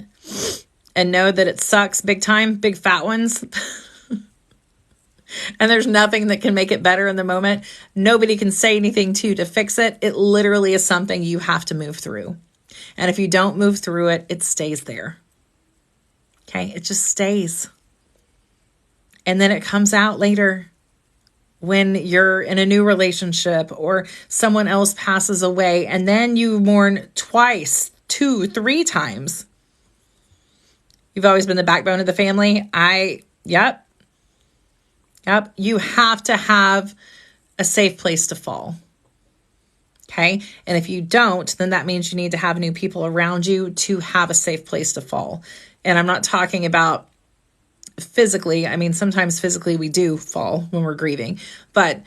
and know that it sucks big time, big fat ones. And there's nothing that can make it better in the moment. Nobody can say anything to fix it. It literally is something you have to move through. And if you don't move through it, it stays there. Okay? It just stays. And then it comes out later when you're in a new relationship or someone else passes away, and then you mourn twice, 2, 3 times. You've always been the backbone of the family. Yep. You have to have a safe place to fall. Okay. And if you don't, then that means you need to have new people around you to have a safe place to fall. And I'm not talking about physically. I mean, sometimes physically we do fall when we're grieving, but,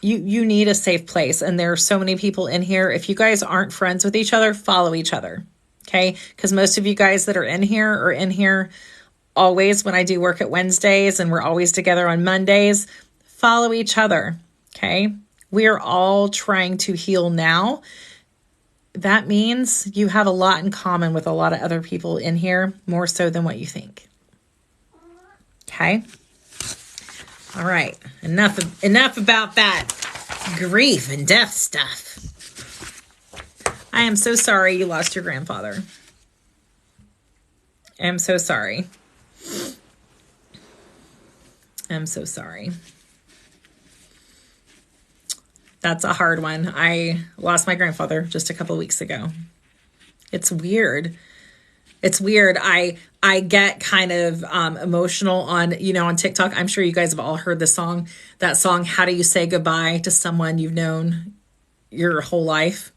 you need a safe place. And there are so many people in here. If you guys aren't friends with each other, follow each other. Okay. Because most of you guys that are in here always when I do work at Wednesdays, and we're always together on Mondays. Follow each other, okay? We are all trying to heal now. That means you have a lot in common with a lot of other people in here, more so than what you think. Okay? All right. Enough about that grief and death stuff. I am so sorry you lost your grandfather. I am so sorry. I'm so sorry. That's a hard one. I lost my grandfather just a couple weeks ago. It's weird. I get kind of emotional on TikTok. I'm sure you guys have all heard that song, How Do You Say Goodbye to Someone You've Known Your Whole Life?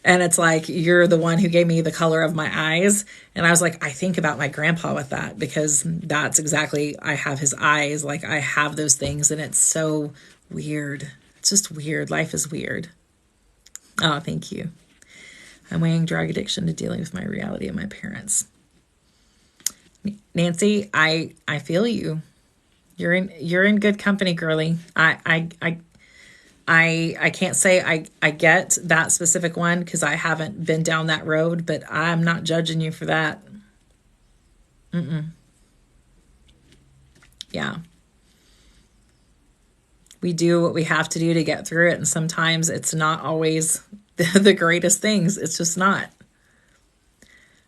And it's like, you're the one who gave me the color of my eyes. And I was like, I think about my grandpa with that, because that's exactly, I have his eyes. Like, I have those things, and it's so weird. It's just weird. Life is weird. Oh, thank you. I'm weighing drug addiction to dealing with my reality of my parents. Nancy, I feel you. You're in good company, girly. I can't say I get that specific one because I haven't been down that road, but I'm not judging you for that. Yeah. We do what we have to do to get through it, and sometimes it's not always the greatest things. It's just not.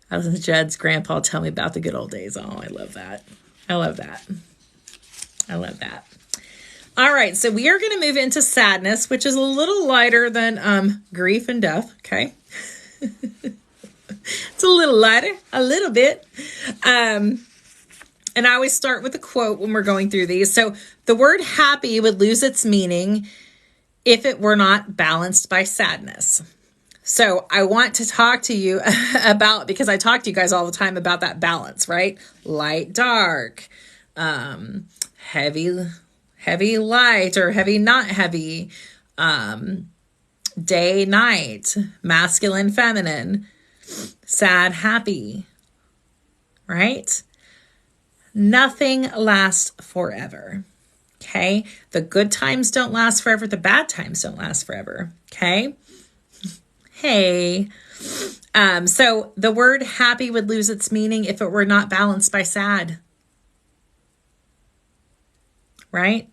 I listened to Jed's grandpa tell me about the good old days. Oh, I love that. I love that. I love that. All right, so we are going to move into sadness, which is a little lighter than grief and death, okay? It's a little lighter, a little bit. And I always start with a quote when we're going through these. So the word happy would lose its meaning if it were not balanced by sadness. So I want to talk to you about, because I talk to you guys all the time about that balance, right? Light, dark, heavy, light, or heavy, not heavy, day, night, masculine, feminine, sad, happy, right? Nothing lasts forever. Okay. The good times don't last forever. The bad times don't last forever. Okay. Hey. So the word happy would lose its meaning if it were not balanced by sad. Right?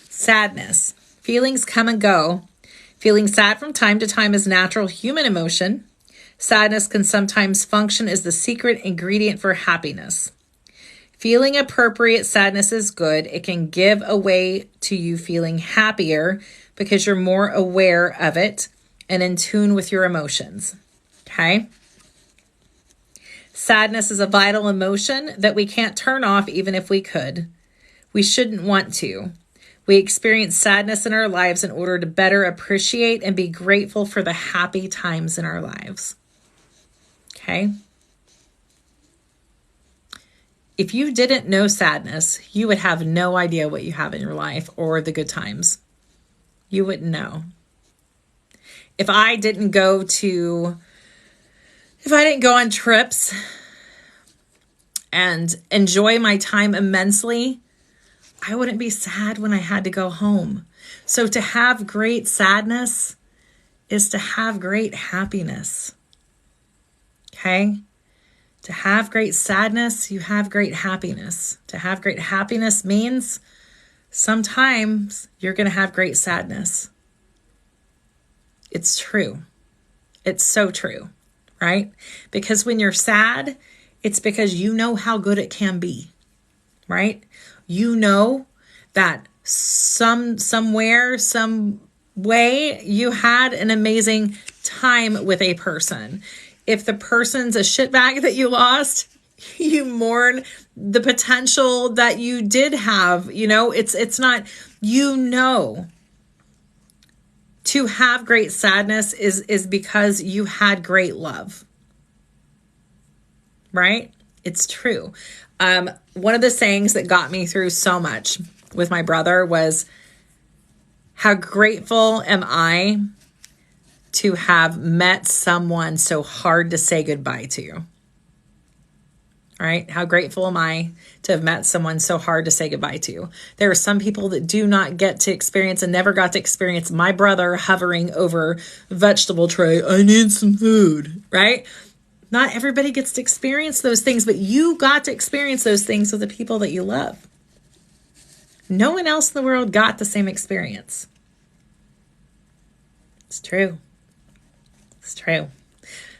Sadness. Feelings come and go. Feeling sad from time to time is natural human emotion. Sadness can sometimes function as the secret ingredient for happiness. Feeling appropriate sadness is good. It can give away to you feeling happier because you're more aware of it and in tune with your emotions. Okay? Sadness is a vital emotion that we can't turn off even if we could. We shouldn't want to. We experience sadness in our lives in order to better appreciate and be grateful for the happy times in our lives. Okay? If you didn't know sadness, you would have no idea what you have in your life or the good times. You wouldn't know. If I didn't go on trips and enjoy my time immensely, I wouldn't be sad when I had to go home. So to have great sadness is to have great happiness. Okay? To have great sadness, you have great happiness. To have great happiness means sometimes you're going to have great sadness. It's true. It's so true, right? Because when you're sad, it's because you know how good it can be, right? You know that somewhere, some way you had an amazing time with a person. If the person's a shitbag that you lost, you mourn the potential that you did have. You know, it's not, you know, to have great sadness is because you had great love. Right? It's true. One of the sayings that got me through so much with my brother was, how grateful am I to have met someone so hard to say goodbye to? All right? How grateful am I to have met someone so hard to say goodbye to? There are some people that do not get to experience and never got to experience my brother hovering over a vegetable tray. I need some food, right? Not everybody gets to experience those things, but you got to experience those things with the people that you love. No one else in the world got the same experience. It's true. It's true.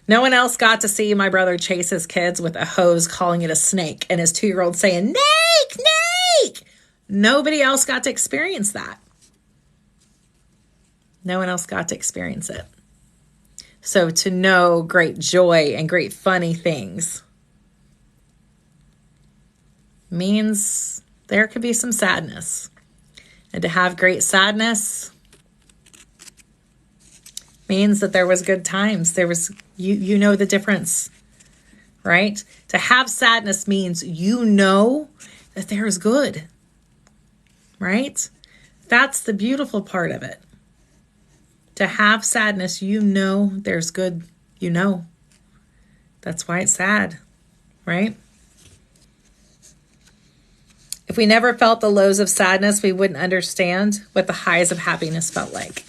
No one else got to see my brother chase his kids with a hose, calling it a snake, and his 2-year-old saying, "Snake, snake!" Nobody else got to experience that. No one else got to experience it. So to know great joy and great funny things means there could be some sadness. And to have great sadness means that there was good times. There was, you know the difference, right? To have sadness means you know that there is good, right? That's the beautiful part of it. To have sadness, you know there's good, you know. That's why it's sad, right? If we never felt the lows of sadness, we wouldn't understand what the highs of happiness felt like.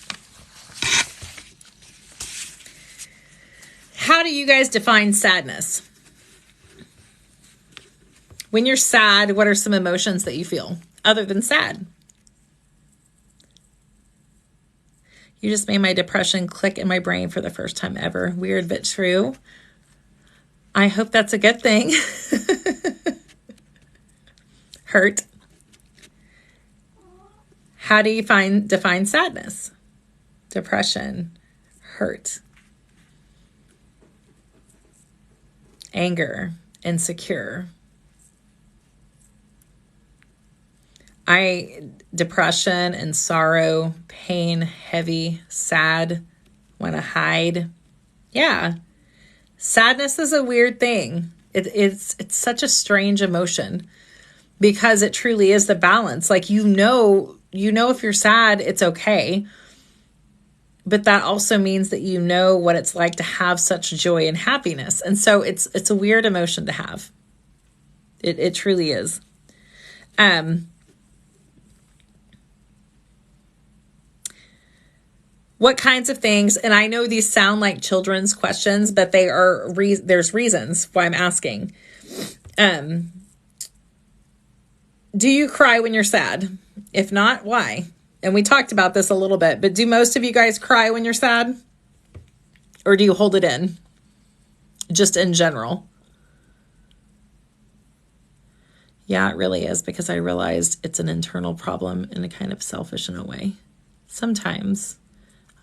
How do you guys define sadness? When you're sad, what are some emotions that you feel other than sad? You just made my depression click in my brain for the first time ever. Weird but true. I hope that's a good thing. Hurt. How do you define sadness? Depression. Hurt. Anger. Insecure. Depression and sorrow, pain, heavy, sad, want to hide. Yeah. Sadness is a weird thing. It's such a strange emotion because it truly is the balance. Like, you know, if you're sad, it's okay. But that also means that you know what it's like to have such joy and happiness. And so it's a weird emotion to have. It truly is. What kinds of things, and I know these sound like children's questions, but they are, there's reasons why I'm asking. Do you cry when you're sad? If not, why? And we talked about this a little bit, but do most of you guys cry when you're sad? Or do you hold it in? Just in general? Yeah, it really is, because I realized it's an internal problem and a kind of selfish in a way. Sometimes.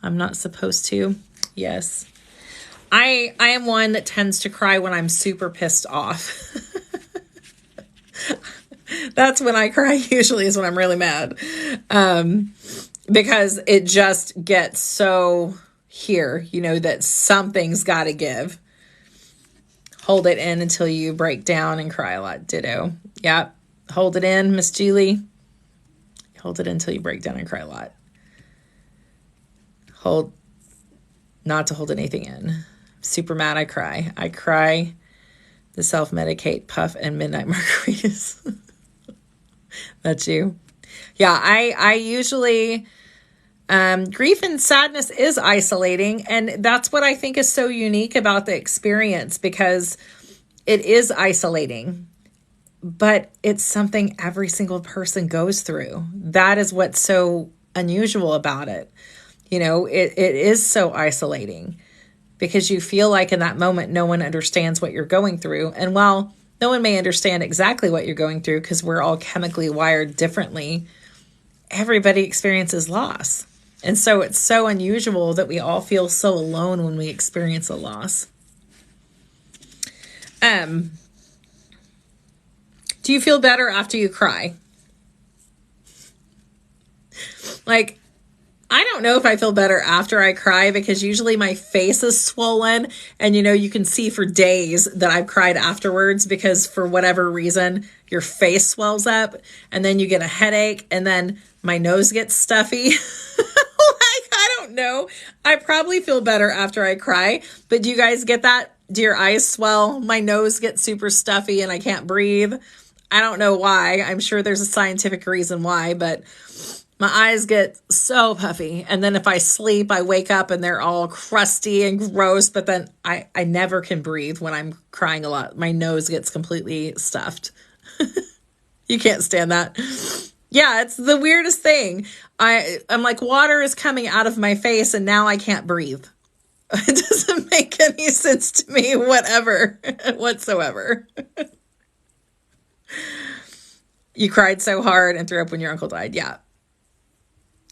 I'm not supposed to. Yes. I am one that tends to cry when I'm super pissed off. That's when I cry, usually, is when I'm really mad. Because it just gets so here, that something's got to give. Hold it in until you break down and cry a lot. Ditto. Yep. Hold it in, Miss Julie. Hold it until you break down and cry a lot. Not to hold anything in. Super mad, I cry. I cry, the self-medicate, puff, and midnight margaritas. That's you. Yeah, I usually, grief and sadness is isolating. And that's what I think is so unique about the experience, because it is isolating. But it's something every single person goes through. That is what's so unusual about it. It is so isolating, because you feel like in that moment, no one understands what you're going through. And while no one may understand exactly what you're going through, because we're all chemically wired differently, everybody experiences loss. And so it's so unusual that we all feel so alone when we experience a loss. Do you feel better after you cry? Like, I don't know if I feel better after I cry, because usually my face is swollen, and you can see for days that I've cried afterwards, because for whatever reason your face swells up, and then you get a headache, and then my nose gets stuffy. I don't know. I probably feel better after I cry, but do you guys get that? Do your eyes swell? My nose gets super stuffy and I can't breathe. I don't know why. I'm sure there's a scientific reason why, but my eyes get so puffy. And then if I sleep, I wake up and they're all crusty and gross. But then I never can breathe when I'm crying a lot. My nose gets completely stuffed. You can't stand that. Yeah, it's the weirdest thing. I'm like, water is coming out of my face and now I can't breathe. It doesn't make any sense to me, whatsoever. You cried so hard and threw up when your uncle died. Yeah.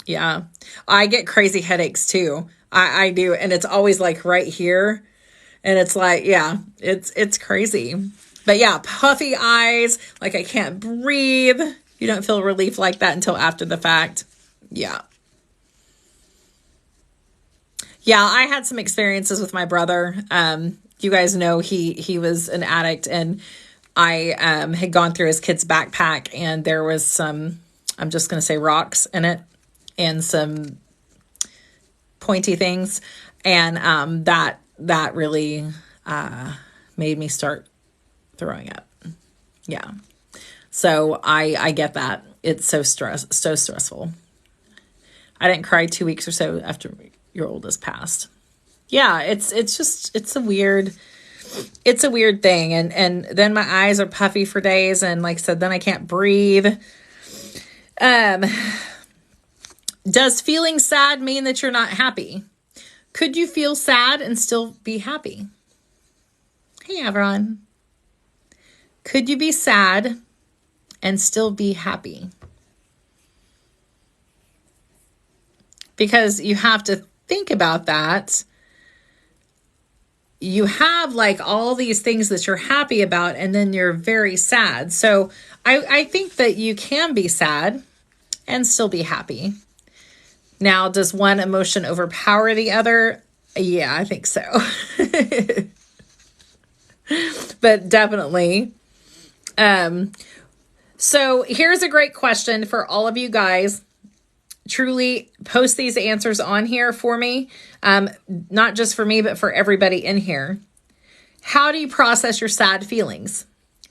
Yeah. I get crazy headaches too. I do. And it's always like right here. And it's like, yeah, it's crazy. But yeah, puffy eyes, like I can't breathe. You don't feel relief like that until after the fact. Yeah. Yeah, I had some experiences with my brother. You guys know he was an addict, and I had gone through his kid's backpack, and there was some, I'm just going to say rocks in it, and some pointy things. And that really made me start throwing up. Yeah. So I get that. It's so stressful. I didn't cry 2 weeks or so after your oldest passed. Yeah, it's a weird thing. And then my eyes are puffy for days. And like I said, then I can't breathe. Does feeling sad mean that you're not happy? Could you feel sad and still be happy? Hey, everyone. Could you be sad and still be happy? Because you have to think about that. You have like all these things that you're happy about, and then you're very sad. So I think that you can be sad and still be happy. Now, does one emotion overpower the other? Yeah, I think so. But definitely. So here's a great question for all of you guys. Truly post these answers on here for me. Not just for me, but for everybody in here. How do you process your sad feelings?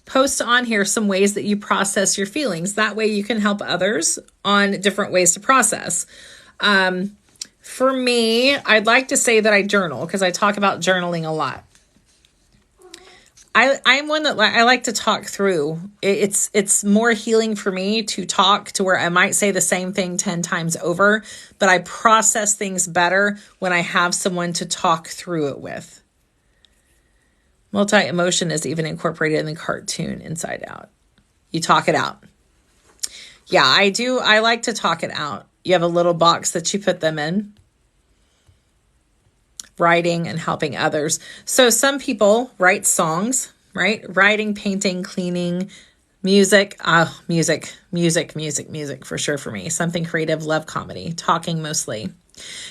Post on here some ways that you process your feelings. That way you can help others on different ways to process. For me, I'd like to say that I journal because I talk about journaling a lot. I'm one that I like to talk through. It's more healing for me to talk to where I might say the same thing 10 times over, but I process things better when I have someone to talk through it with. Multi-emotion is even incorporated in the cartoon Inside Out. You talk it out. Yeah, I do. I like to talk it out. You have a little box that you put them in. Writing and helping others. So some people write songs, right? Writing, painting, cleaning, music. Music for sure for me. Something creative, love comedy, talking mostly.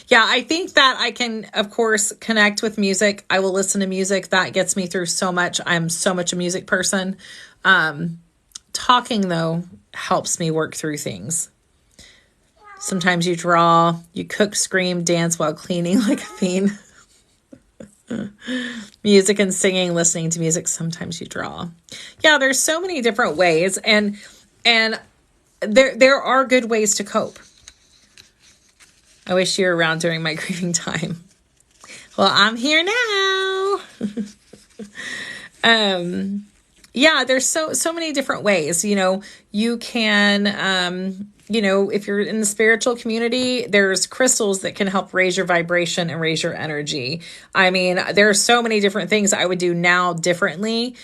Yeah, I think that I can, of course, connect with music. I will listen to music. That gets me through so much. I'm so much a music person. Talking, though, helps me work through things. Sometimes you draw, you cook, scream, dance while cleaning like a fiend. Music and singing, listening to music. Sometimes you draw. Yeah, there's so many different ways, and there are good ways to cope. I wish you were around during my grieving time. Well, I'm here now. Yeah, there's so many different ways. You can if you're in the spiritual community, there's crystals that can help raise your vibration and raise your energy. I mean, there are so many different things I would do now differently.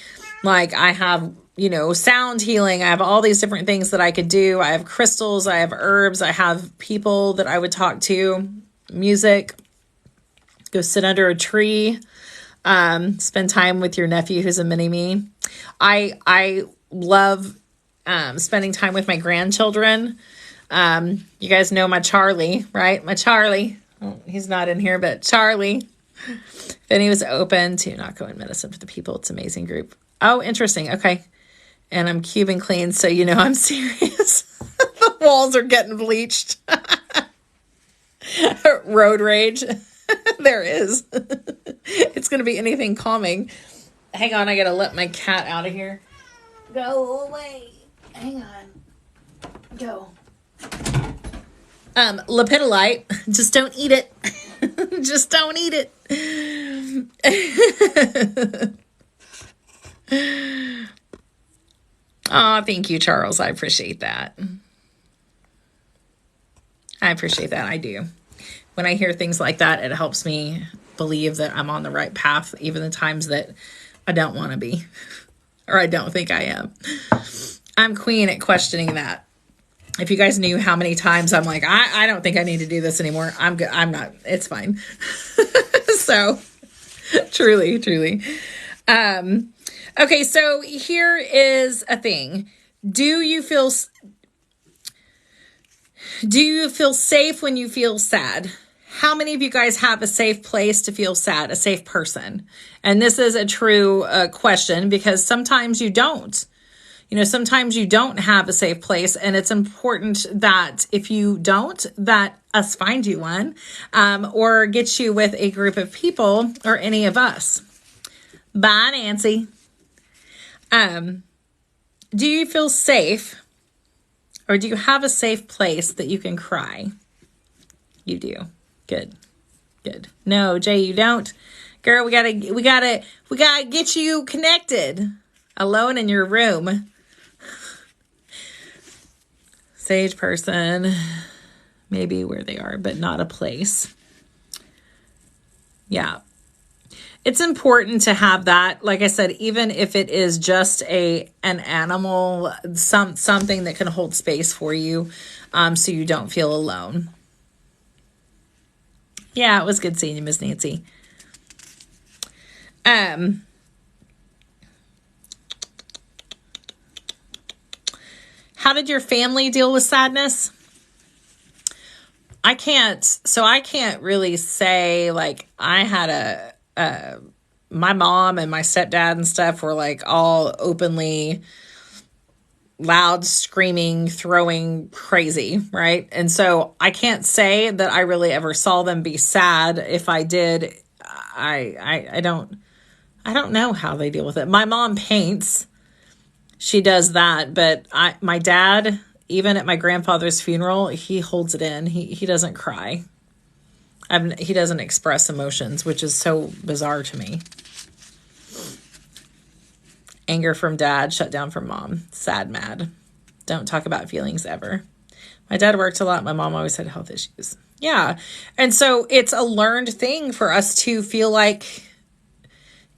Like I have, sound healing. I have all these different things that I could do. I have crystals, I have herbs, I have people that I would talk to, music, go sit under a tree, spend time with your nephew who's a mini-me. I love spending time with my grandchildren. You guys know my Charlie, right? My Charlie. Oh, he's not in here, but Charlie. Then he was open to Nako Medicine for the People. It's an amazing group. Oh, interesting. Okay. And I'm Cuban clean, so I'm serious. The walls are getting bleached. Road rage. There is. It's going to be anything calming. Hang on, I got to let my cat out of here. Go away. Hang on. Go. Lepidolite. Just don't eat it. Just don't eat it. Oh, thank you, Charles. I appreciate that. I do. When I hear things like that, it helps me believe that I'm on the right path, even the times that I don't want to be, or I don't think I am. I'm queen at questioning that. If you guys knew how many times I'm like, I don't think I need to do this anymore. I'm good. I'm not. It's fine. So truly. Okay. So here is a thing. Do you feel safe when you feel sad? How many of you guys have a safe place to feel sad, a safe person? And this is a true question because sometimes you don't. Sometimes you don't have a safe place, and it's important that if you don't, that us find you one, or get you with a group of people or any of us. Bye, Nancy. Do you feel safe, or do you have a safe place that you can cry? You do. Good. Good. No, Jay, you don't. Girl, we gotta get you connected. Alone in your room. Sage person, maybe where they are, but not a place. Yeah. It's important to have that. Like I said, even if it is just an animal, something that can hold space for you, so you don't feel alone. Yeah, it was good seeing you, Miss Nancy. How did your family deal with sadness? I can't really say, like, I had my mom and my stepdad and stuff were like all openly loud, screaming, throwing, crazy, right? And so I can't say that I really ever saw them be sad. If I did, I don't know how they deal with it. My mom paints. She does that, but my dad, even at my grandfather's funeral, he holds it in. He doesn't cry. He doesn't express emotions, which is so bizarre to me. Anger from dad, shut down from mom. Sad, mad. Don't talk about feelings ever. My dad worked a lot. My mom always had health issues. Yeah. And so it's a learned thing for us to feel like,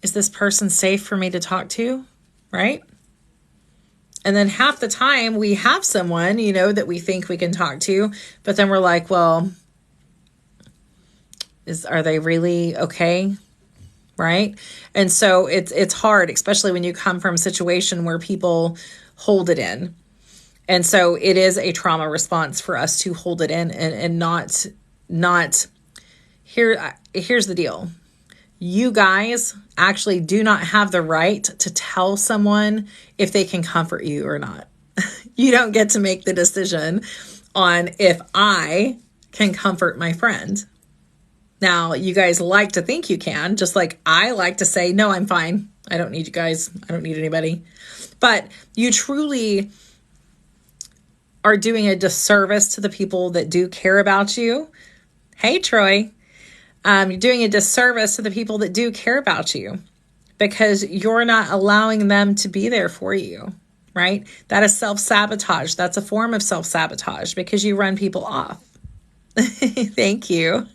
is this person safe for me to talk to? Right? And then half the time we have someone, that we think we can talk to, but then we're like, well, are they really okay? Right? And so it's hard, especially when you come from a situation where people hold it in. And so it is a trauma response for us to hold it in and not here's the deal. You guys actually do not have the right to tell someone if they can comfort you or not. You don't get to make the decision on if I can comfort my friend. Now, you guys like to think you can, just like I like to say, no, I'm fine. I don't need you guys. I don't need anybody. But you truly are doing a disservice to the people that do care about you. Hey, Troy. You're doing a disservice to the people that do care about you because you're not allowing them to be there for you, right? That is self-sabotage. That's a form of self-sabotage because you run people off. Thank you.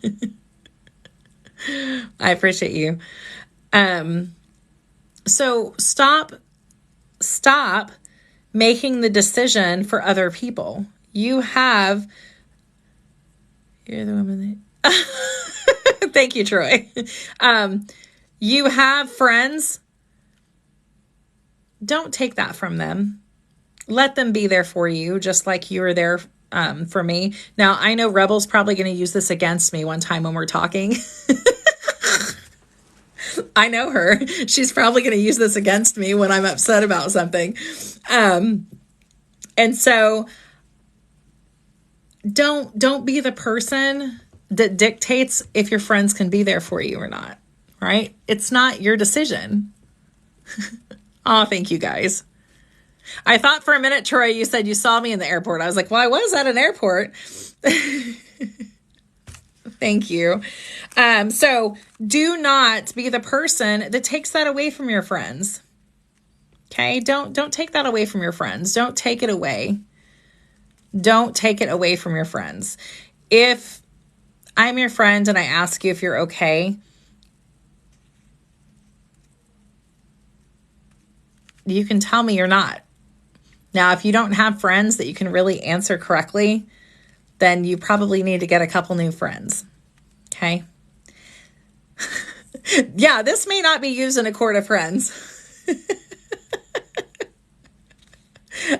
I appreciate you. So stop making the decision for other people. You're the woman that... Thank you, Troy. You have friends. Don't take that from them. Let them be there for you, just like you were there for me. Now, I know Rebel's probably going to use this against me one time when we're talking. I know her. She's probably going to use this against me when I'm upset about something. And so don't be the person that dictates if your friends can be there for you or not, right? It's not your decision. Oh, thank you guys. I thought for a minute, Troy, you said you saw me in the airport. I was like, well, I was at an airport. Thank you. So do not be the person that takes that away from your friends. Okay? Don't take that away from your friends. Don't take it away. Don't take it away from your friends. If I'm your friend and I ask you if you're okay, you can tell me you're not. Now, if you don't have friends that you can really answer correctly, then you probably need to get a couple new friends. Okay? Yeah, this may not be used in a court of friends.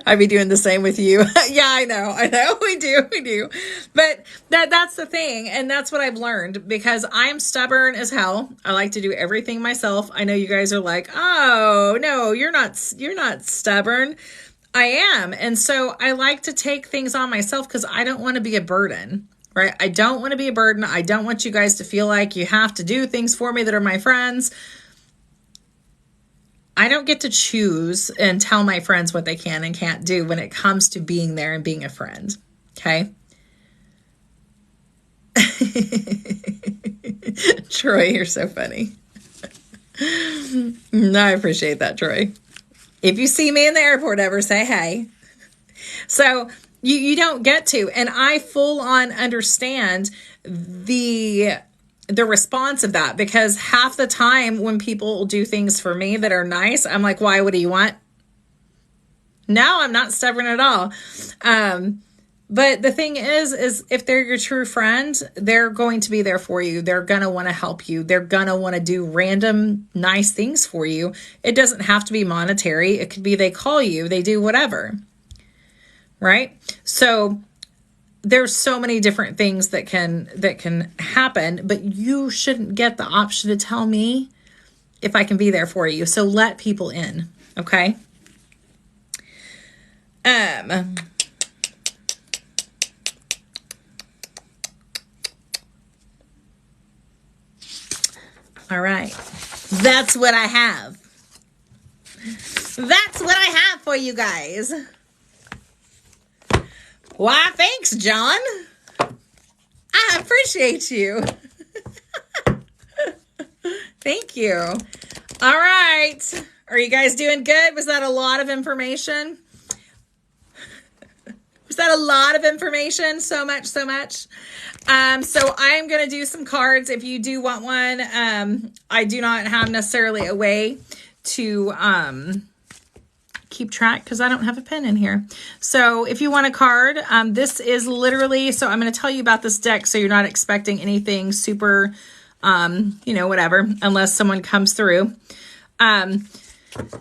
I'd be doing the same with you. Yeah, I know. We do. But that's the thing. And that's what I've learned because I'm stubborn as hell. I like to do everything myself. I know you guys are like, oh, no, you're not stubborn. I am. And so I like to take things on myself because I don't want to be a burden, right? I don't want to be a burden. I don't want you guys to feel like you have to do things for me that are my friends. I don't get to choose and tell my friends what they can and can't do when it comes to being there and being a friend. Okay. Troy, you're so funny. I appreciate that, Troy. If you see me in the airport ever, say hey. So you don't get to, and I full on understand the response of that, because half the time when people do things for me that are nice, I'm like, why? What do you want? No, I'm not stubborn at all. But the thing is if they're your true friend, they're going to be there for you. They're going to want to help you. They're going to want to do random nice things for you. It doesn't have to be monetary. It could be they call you, they do whatever. Right? So there's so many different things that can happen, but you shouldn't get the option to tell me if I can be there for you. So let people in, okay? All right. That's what I have. That's what I have for you guys. Why, thanks, John. I appreciate you. Thank you. All right. Are you guys doing good? Was that a lot of information? Was that a lot of information? So much. So I'm going to do some cards. If you do want one, I do not have necessarily a way to keep track because I don't have a pen in here. So if you want a card, this is literally, so I'm going to tell you about this deck so you're not expecting anything super, whatever, unless someone comes through.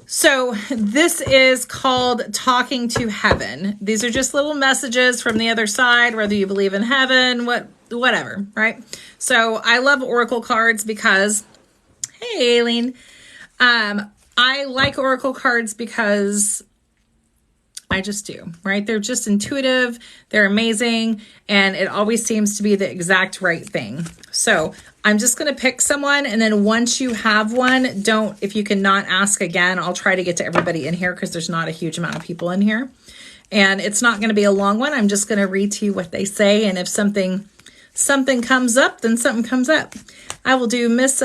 So this is called Talking to Heaven. These are just little messages from the other side, whether you believe in heaven, whatever, right? So I love oracle cards because, hey, Aileen, I like oracle cards because I just do, right? They're just intuitive. They're amazing. And it always seems to be the exact right thing. So I'm just going to pick someone. And then once you have one, if you cannot ask again, I'll try to get to everybody in here because there's not a huge amount of people in here. And it's not going to be a long one. I'm just going to read to you what they say. And if something comes up, then something comes up. I will do Miss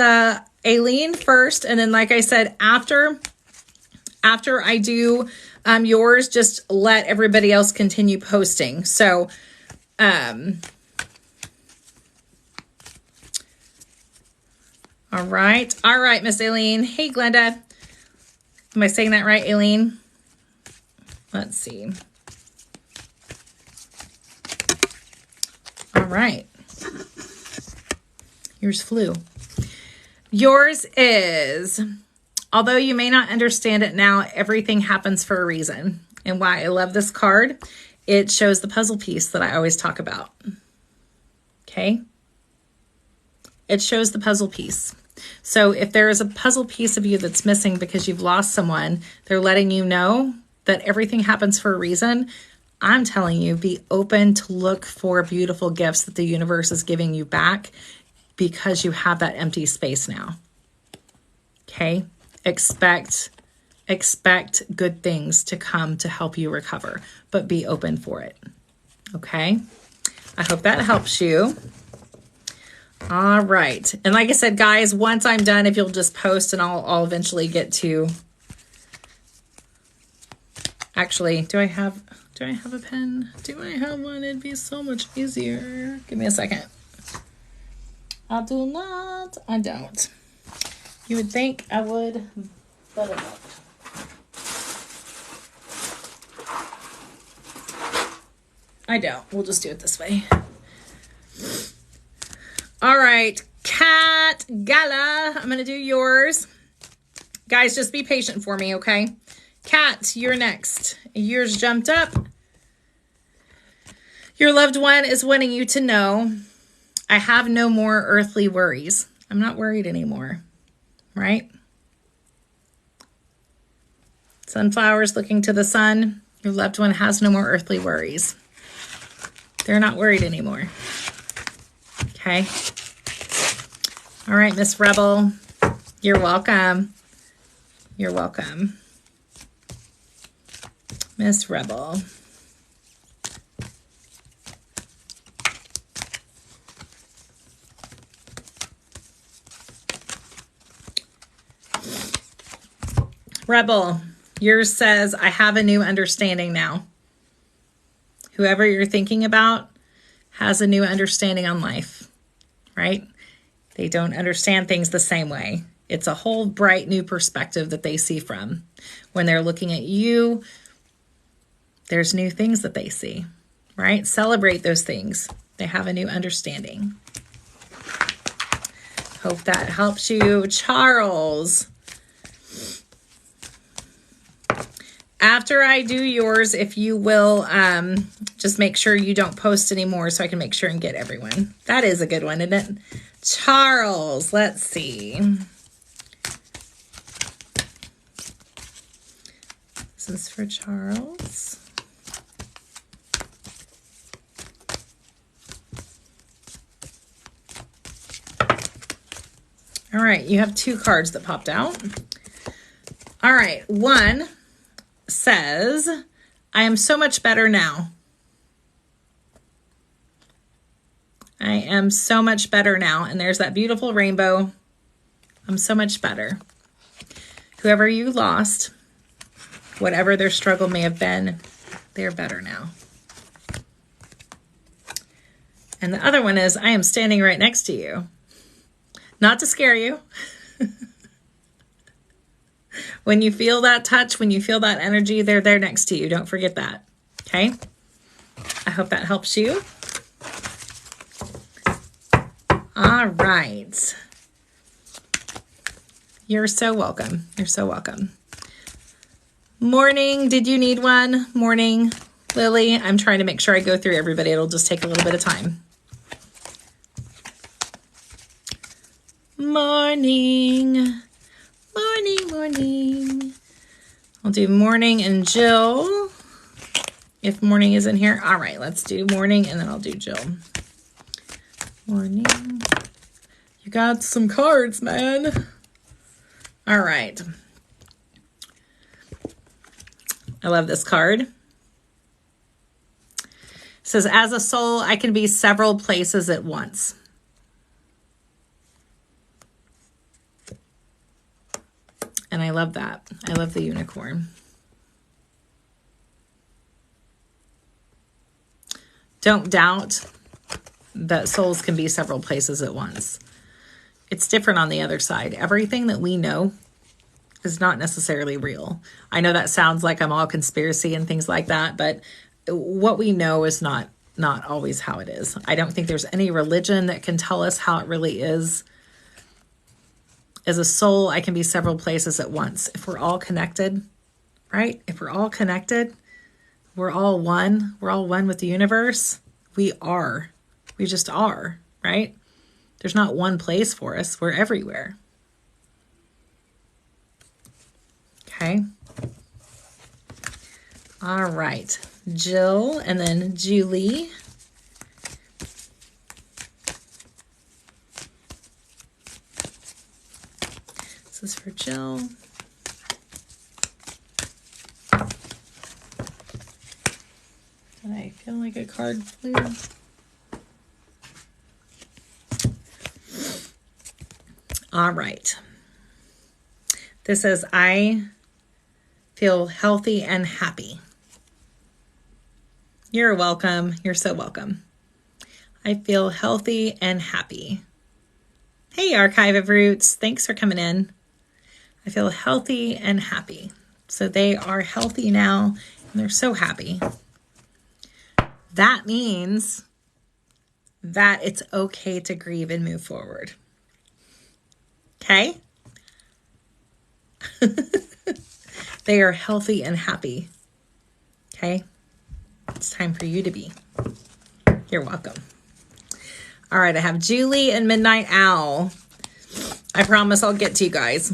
Aileen first. And then, like I said, after I do yours, just let everybody else continue posting. So, all right, Miss Aileen. Hey, Glenda. Am I saying that right, Aileen? Let's see. All right. Yours flew. Yours is, although you may not understand it now, everything happens for a reason. And why I love this card, it shows the puzzle piece that I always talk about. Okay? It shows the puzzle piece. So if there is a puzzle piece of you that's missing because you've lost someone, they're letting you know that everything happens for a reason. I'm telling you, be open to look for beautiful gifts that the universe is giving you back because you have that empty space now. Okay? Expect good things to come to help you recover, but be open for it. Okay? I hope that helps you. All right. And like I said, guys, once I'm done, if you'll just post and I'll eventually get to, actually, do I have a pen? Do I have one? It'd be so much easier. Give me a second. I do not. I don't. You would think I would, but I don't. I don't. We'll just do it this way. All right. Kat Gala. I'm going to do yours. Guys, just be patient for me, okay? Kat, you're next. Yours jumped up. Your loved one is wanting you to know, I have no more earthly worries. I'm not worried anymore, right? Sunflowers looking to the sun. Your loved one has no more earthly worries. They're not worried anymore. Okay. All right, Miss Rebel, you're welcome. You're welcome. Miss Rebel. Rebel, yours says, I have a new understanding now. Whoever you're thinking about has a new understanding on life, right? They don't understand things the same way. It's a whole bright new perspective that they see from. When they're looking at you, there's new things that they see, right? Celebrate those things. They have a new understanding. Hope that helps you. Charles. After I do yours, if you will, just make sure you don't post anymore so I can make sure and get everyone. That is a good one, isn't it? Charles, let's see. This is for Charles. All right, you have 2 cards that popped out. All right, one says, I am so much better now. I am so much better now. And there's that beautiful rainbow. I'm so much better. Whoever you lost, whatever their struggle may have been, they're better now. And the other one is, I am standing right next to you. Not to scare you. When you feel that touch, when you feel that energy, they're there next to you. Don't forget that. Okay? I hope that helps you. All right. You're so welcome. You're so welcome. Morning. Did you need one? Morning, Lily. I'm trying to make sure I go through everybody. It'll just take a little bit of time. Morning. Morning, morning. I'll do morning and Jill. If morning isn't here. All right, let's do morning and then I'll do Jill. Morning. You got some cards, man. All right. I love this card. It says, as a soul, I can be several places at once. And I love that. I love the unicorn. Don't doubt that souls can be several places at once. It's different on the other side. Everything that we know is not necessarily real. I know that sounds like I'm all conspiracy and things like that, but what we know is not always how it is. I don't think there's any religion that can tell us how it really is. As a soul, I can be several places at once. If we're all connected, right? If we're all connected, we're all one. We're all one with the universe. We are. We just are, right? There's not one place for us. We're everywhere. Okay. All right. Jill and then Julie. This is for Jill. Did I feel like a card flew? All right. This says, I feel healthy and happy. You're welcome. You're so welcome. I feel healthy and happy. Hey, Archive of Roots. Thanks for coming in. I feel healthy and happy. So they are healthy now, and they're so happy. That means that it's okay to grieve and move forward. Okay? They are healthy and happy. Okay? It's time for you to be. You're welcome. All right, I have Julie and Midnight Owl. I promise I'll get to you guys.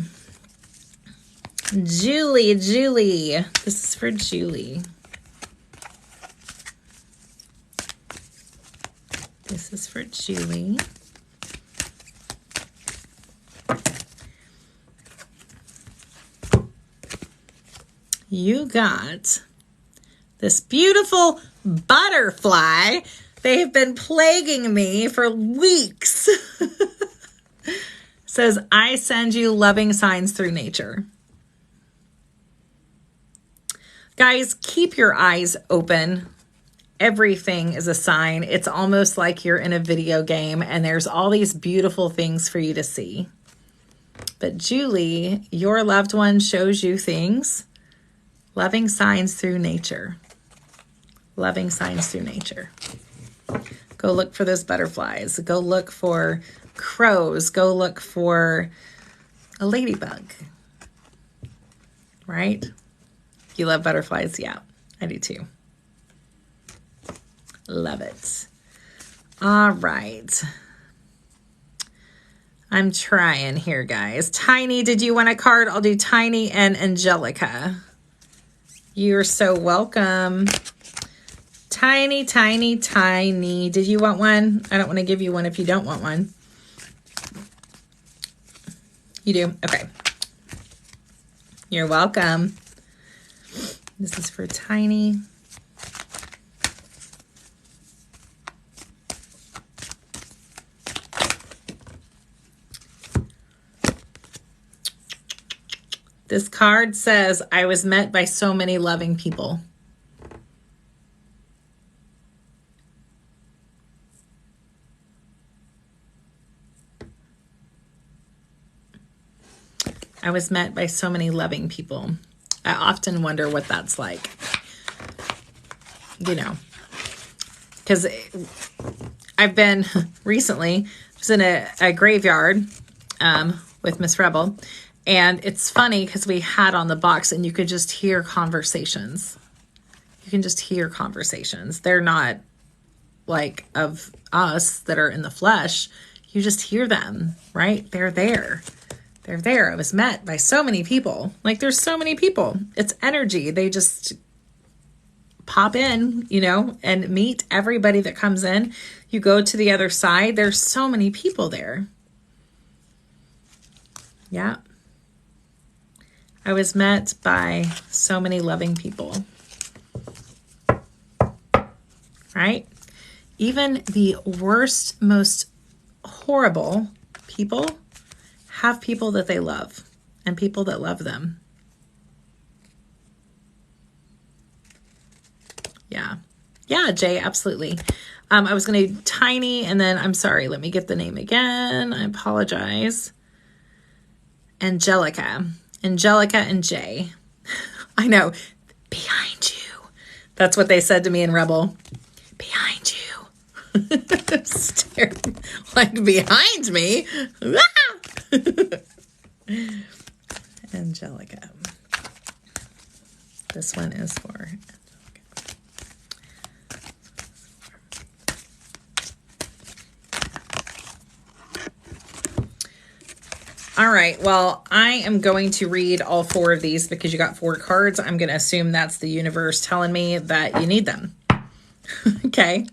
Julie. This is for Julie. This is for Julie. you got this beautiful butterfly. They have been plaguing me for weeks. Says, I send you loving signs through nature. Guys, keep your eyes open. Everything is a sign. It's almost like you're in a video game and there's all these beautiful things for you to see. But Julie, your loved one shows you things. Loving signs through nature. Loving signs through nature. Go look for those butterflies. Go look for crows. Go look for a ladybug. Right? You love butterflies? Yeah, I do too. Love it. All right. I'm trying here, guys. Tiny, did you want a card? I'll do Tiny and Angelica. You're so welcome. Tiny, Tiny, Tiny. Did you want one? I don't want to give you one if you don't want one. You do? Okay. You're welcome. This is for Tiny. This card says, I was met by so many loving people. I was met by so many loving people. I often wonder what that's like. You know, because I've been recently, I was in a graveyard with Miss Rebel. And it's funny because we had on the box and you could just hear conversations. You can just hear conversations. They're not like of us that are in the flesh. You just hear them, right? They're there. They're there. I was met by so many people. Like there's so many people. It's energy. They just pop in, you know, and meet everybody that comes in. You go to the other side. There's so many people there. Yeah. I was met by so many loving people, right? Even the worst, most horrible people have people that they love and people that love them. Yeah. Yeah, Jay, absolutely. I was going to do Tiny and then, I'm sorry, let me get the name again. I apologize. Angelica and Jay. I know. Behind you. That's what they said to me in Rebel. Behind you. Stare, like behind me. Angelica. This one is for Angelica. All right, well, I am going to read all 4 of these because you got 4 cards. I'm going to assume that's the universe telling me that you need them. Okay.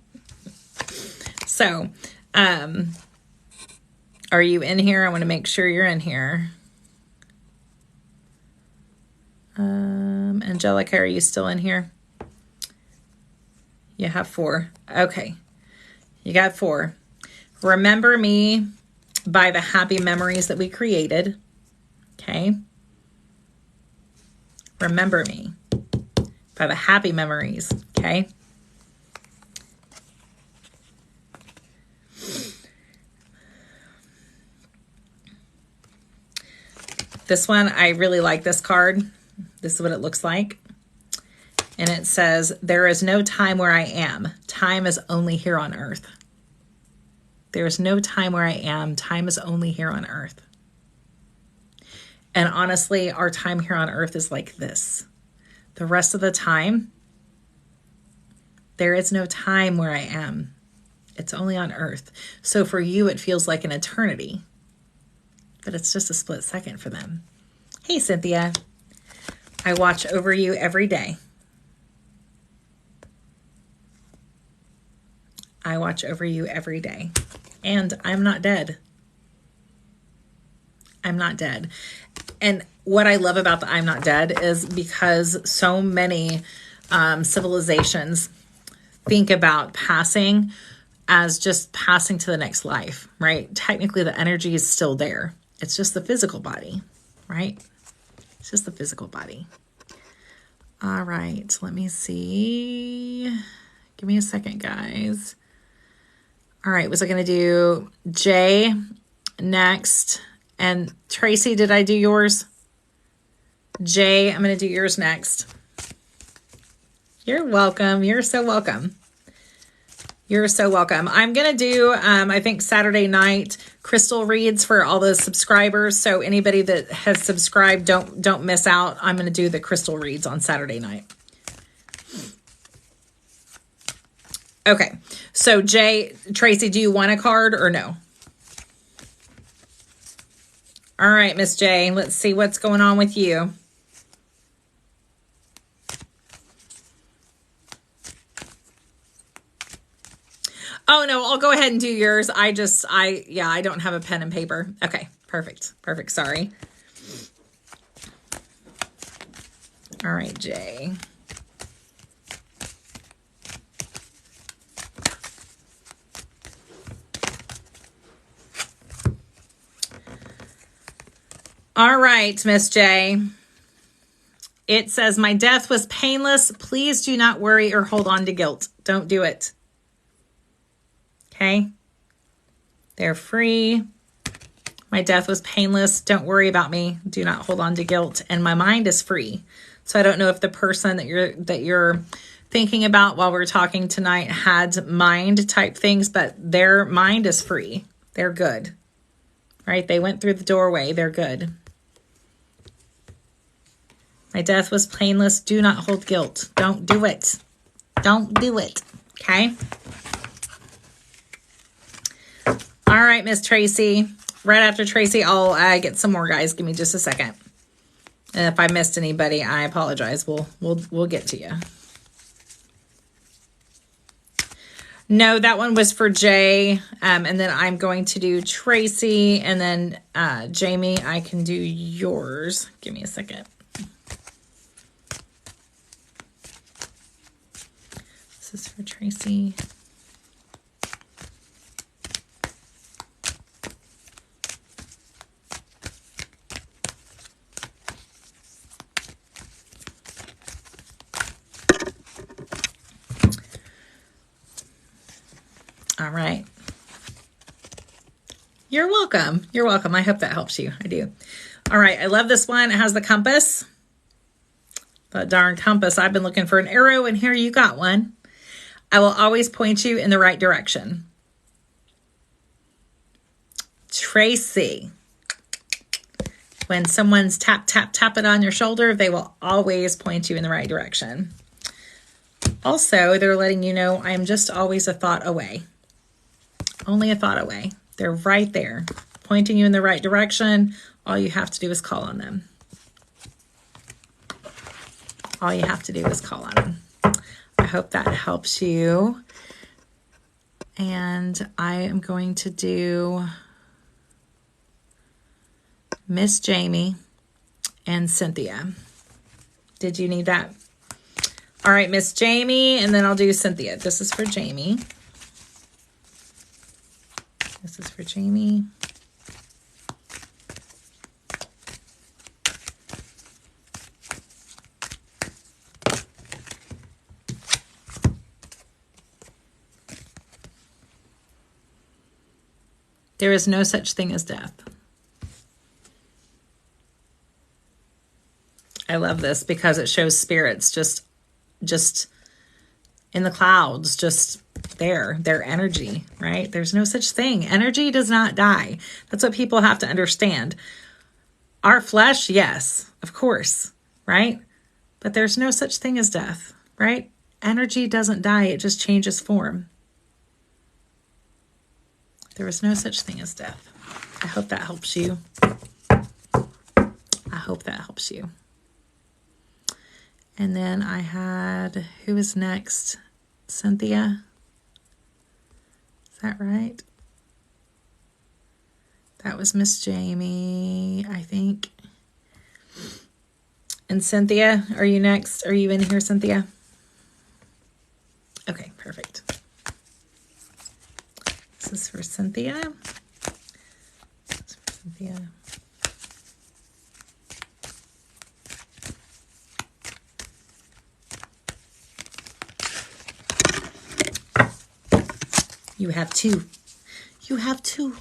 So, are you in here? I want to make sure you're in here. Angelica, are you still in here? You have 4. Okay. You got 4. Remember me by the happy memories that we created. Okay. Remember me by the happy memories. Okay. This one, I really like this card. This is what it looks like. And it says, there is no time where I am. Time is only here on earth. There is no time where I am. Time is only here on earth. And honestly, our time here on earth is like this. The rest of the time, there is no time where I am. It's only on earth. So for you, it feels like an eternity. But it's just a split second for them. Hey, Cynthia. I watch over you every day. I watch over you every day. And I'm not dead. I'm not dead. And what I love about the I'm Not Dead is because so many civilizations think about passing as just passing to the next life, right? Technically, the energy is still there. It's just the physical body, right? It's just the physical body. All right, let me see. Give me a second, guys. All right, was I going to do Jay next? And Tracy, did I do yours? Jay, I'm going to do yours next. You're welcome. You're so welcome. You're so welcome. I'm going to do, I think Saturday night crystal reads for all the subscribers. So anybody that has subscribed, don't miss out. I'm going to do the crystal reads on Saturday night. Okay. So Jay, Tracy, do you want a card or no? All right, Miss J, let's see what's going on with you. Oh, no, I'll go ahead and do yours. I don't have a pen and paper. Okay, perfect. Perfect. Sorry. All right, Jay. All right, Miss J. It says, my death was painless. Please do not worry or hold on to guilt. Don't do it. Okay? They're free. My death was painless. Don't worry about me. Do not hold on to guilt. And my mind is free. So I don't know if the person that you're thinking about while we're talking tonight had mind type things, but their mind is free. They're good. Right? They went through the doorway. They're good. My death was painless. Do not hold guilt. Don't do it. Don't do it. Okay? All right, Miss Tracy. Right after Tracy, I'll get some more, guys. Give me just a second. And if I missed anybody, I apologize. We'll get to you. No, that one was for Jay. And then I'm going to do Tracy. And then Jamie, I can do yours. Give me a second. This is for Tracy. All right. You're welcome. You're welcome. I hope that helps you. I do. All right. I love this one. It has the compass. That darn compass. I've been looking for an arrow, and here you got one. I will always point you in the right direction. Tracy. When someone's tapping on your shoulder, they will always point you in the right direction. Also, they're letting you know I am just always a thought away. Only a thought away. They're right there, pointing you in the right direction. All you have to do is call on them. All you have to do is call on them. I hope that helps you. And I am going to do Miss Jamie and Cynthia. Did you need that? All right, Miss Jamie, and then I'll do Cynthia. This is for Jamie. This is for Jamie. There is no such thing as death. I love this because it shows spirits just in the clouds, just there, their energy, right? There's no such thing. Energy does not die. That's what people have to understand. Our flesh, yes, of course, right? But there's no such thing as death, right? Energy doesn't die. It just changes form. There is no such thing as death. I hope that helps you. I hope that helps you. And then I had, who was next? Cynthia. Is that right? That was Miss Jamie, I think. And Cynthia, are you next? Are you in here, Cynthia? Okay, perfect. This is for Cynthia. This is for Cynthia. You have two. You have two.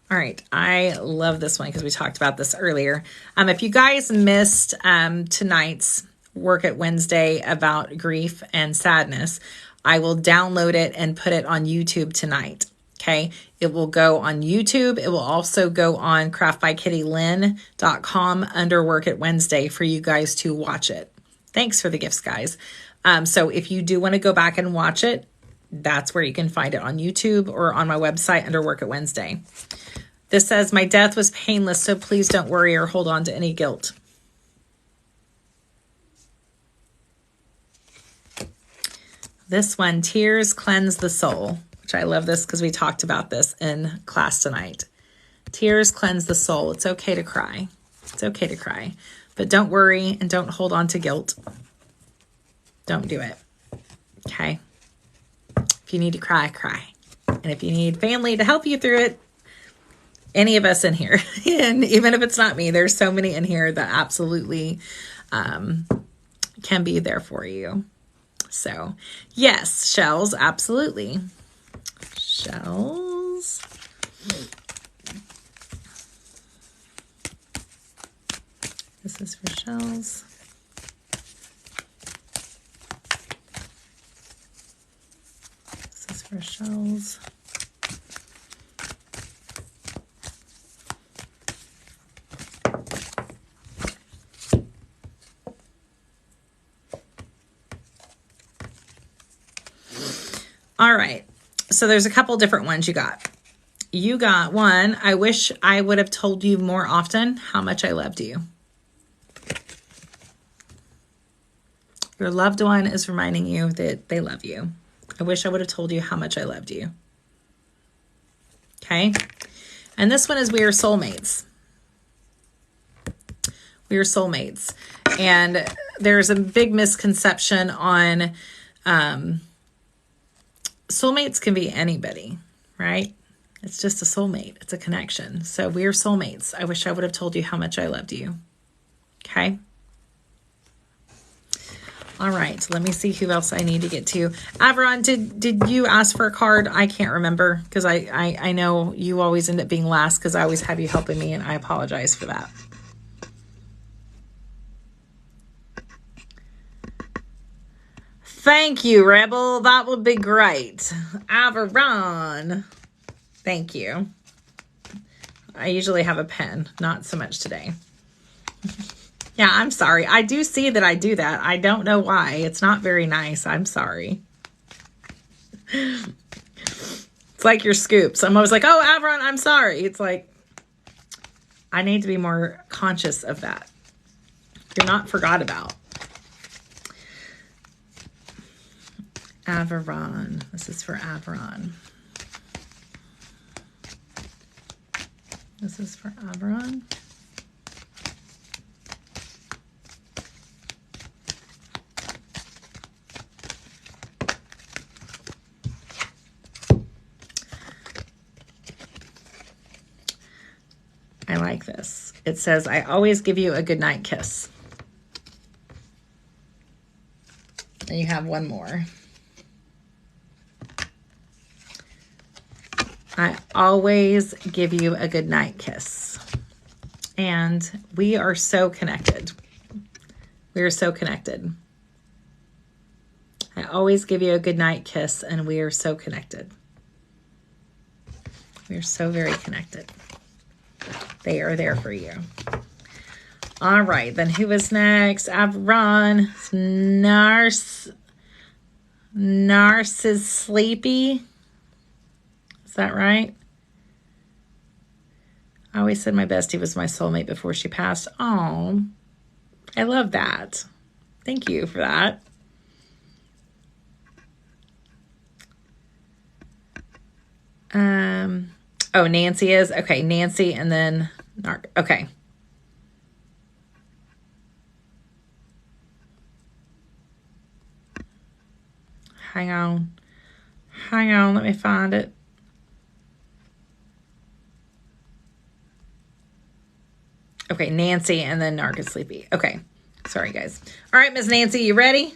All right. I love this one because we talked about this earlier. If you guys missed tonight's Work It Wednesday about grief and sadness, I will download it and put it on YouTube tonight. Okay. It will go on YouTube. It will also go on craftbykittilyn.com under Work It Wednesday for you guys to watch it. Thanks for the gifts, guys. So if you do want to go back and watch it, that's where you can find it on YouTube or on my website under Work It Wednesday. This says, my death was painless, so please don't worry or hold on to any guilt. This one, tears cleanse the soul, which I love this because we talked about this in class tonight. Tears cleanse the soul. It's okay to cry. It's okay to cry. But don't worry and don't hold on to guilt. Don't do it. Okay? If you need to cry, cry. And if you need family to help you through it, any of us in here, and even if it's not me, there's so many in here that absolutely can be there for you. So, yes, shells, absolutely. Shells. This is for shells. This is for shells. All right, so there's a couple different ones you got. You got one, I wish I would have told you more often how much I loved you. Your loved one is reminding you that they love you. I wish I would have told you how much I loved you. Okay, and this one is we are soulmates. We are soulmates. And there's a big misconception on... soulmates can be anybody, right? It's just a soulmate. It's a connection. So we're soulmates. I wish I would have told you how much I loved you. Okay. All right. Let me see who else I need to get to. Averon, did you ask for a card? I can't remember because I know you always end up being last because I always have you helping me, and I apologize for that. Thank you, Rebel. That would be great. Averon. Thank you. I usually have a pen. Not so much today. Yeah, I'm sorry. I do see that I do that. I don't know why. It's not very nice. I'm sorry. It's like your scoops. I'm always like, oh, Averon, I'm sorry. It's like, I need to be more conscious of that. You're not forgot about. Averon. This is for Averon. This is for Averon. I like this. It says, I always give you a goodnight kiss. And you have one more. I always give you a good night kiss. And we are so connected. We are so connected. I always give you a good night kiss, and we are so connected. We are so very connected. They are there for you. All right, then who is next? Averon. Narcissus Sleepy. Is that right? I always said my bestie was my soulmate before she passed. Oh, I love that. Thank you for that. Oh, Nancy is? Okay, Nancy and then... Okay. Hang on. Hang on, let me find it. Okay, Nancy and then Narc is sleepy. Okay, sorry guys. All right, Miss Nancy, you ready?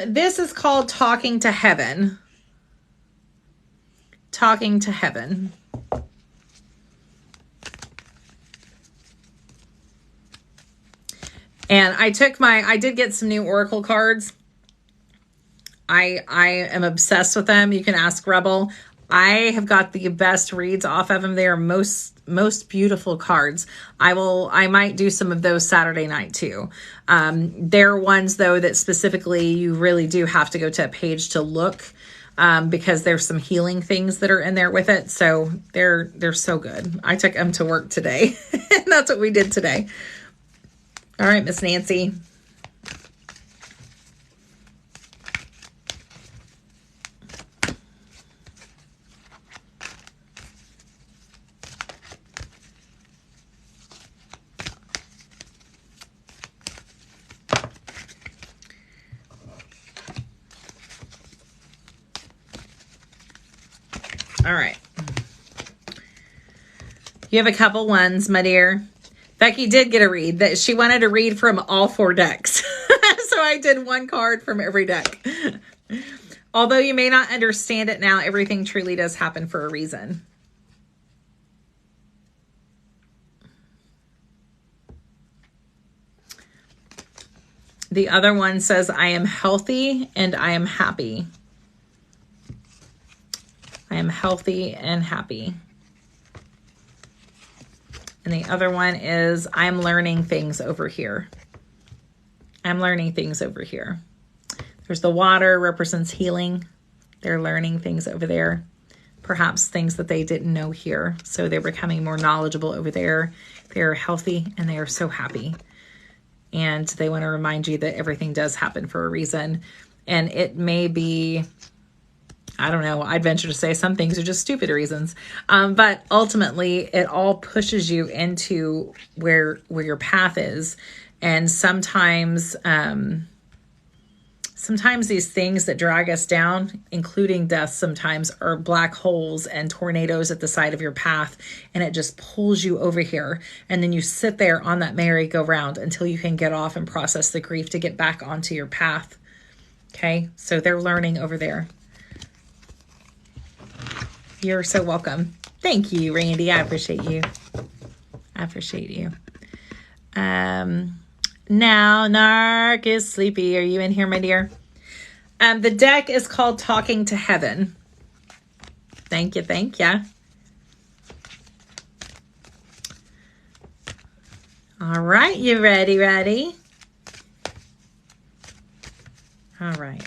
This is called Talking to Heaven. Talking to Heaven. And I did get some new Oracle cards. I am obsessed with them. You can ask Rebel. I have got the best reads off of them. They are most beautiful cards. I might do some of those Saturday night too. They're ones though that specifically you really do have to go to a page to look, because there's some healing things that are in there with it. So they're so good. I took them to work today and that's what we did today. All right, Miss Nancy. All right. You have a couple ones, my dear. Becky did get a read. That she wanted to read from all 4 decks. So I did 1 card from every deck. Although you may not understand it now, everything truly does happen for a reason. The other one says, I am healthy and I am happy. I am healthy and happy. And the other one is, I'm learning things over here. I'm learning things over here. There's the water, represents healing. They're learning things over there. Perhaps things that they didn't know here. So they're becoming more knowledgeable over there. They're healthy and they are so happy. And they want to remind you that everything does happen for a reason. And it may be, I don't know, I'd venture to say some things are just stupid reasons. But ultimately, it all pushes you into where your path is. And sometimes these things that drag us down, including death sometimes, are black holes and tornadoes at the side of your path. And it just pulls you over here. And then you sit there on that merry-go-round until you can get off and process the grief to get back onto your path. Okay, so they're learning over there. You're so welcome. Thank you, Randy. I appreciate you. I appreciate you. Now, Narc is sleepy. Are you in here, my dear? The deck is called Talking to Heaven. Thank you. Thank you. All right. You ready? Ready? All right.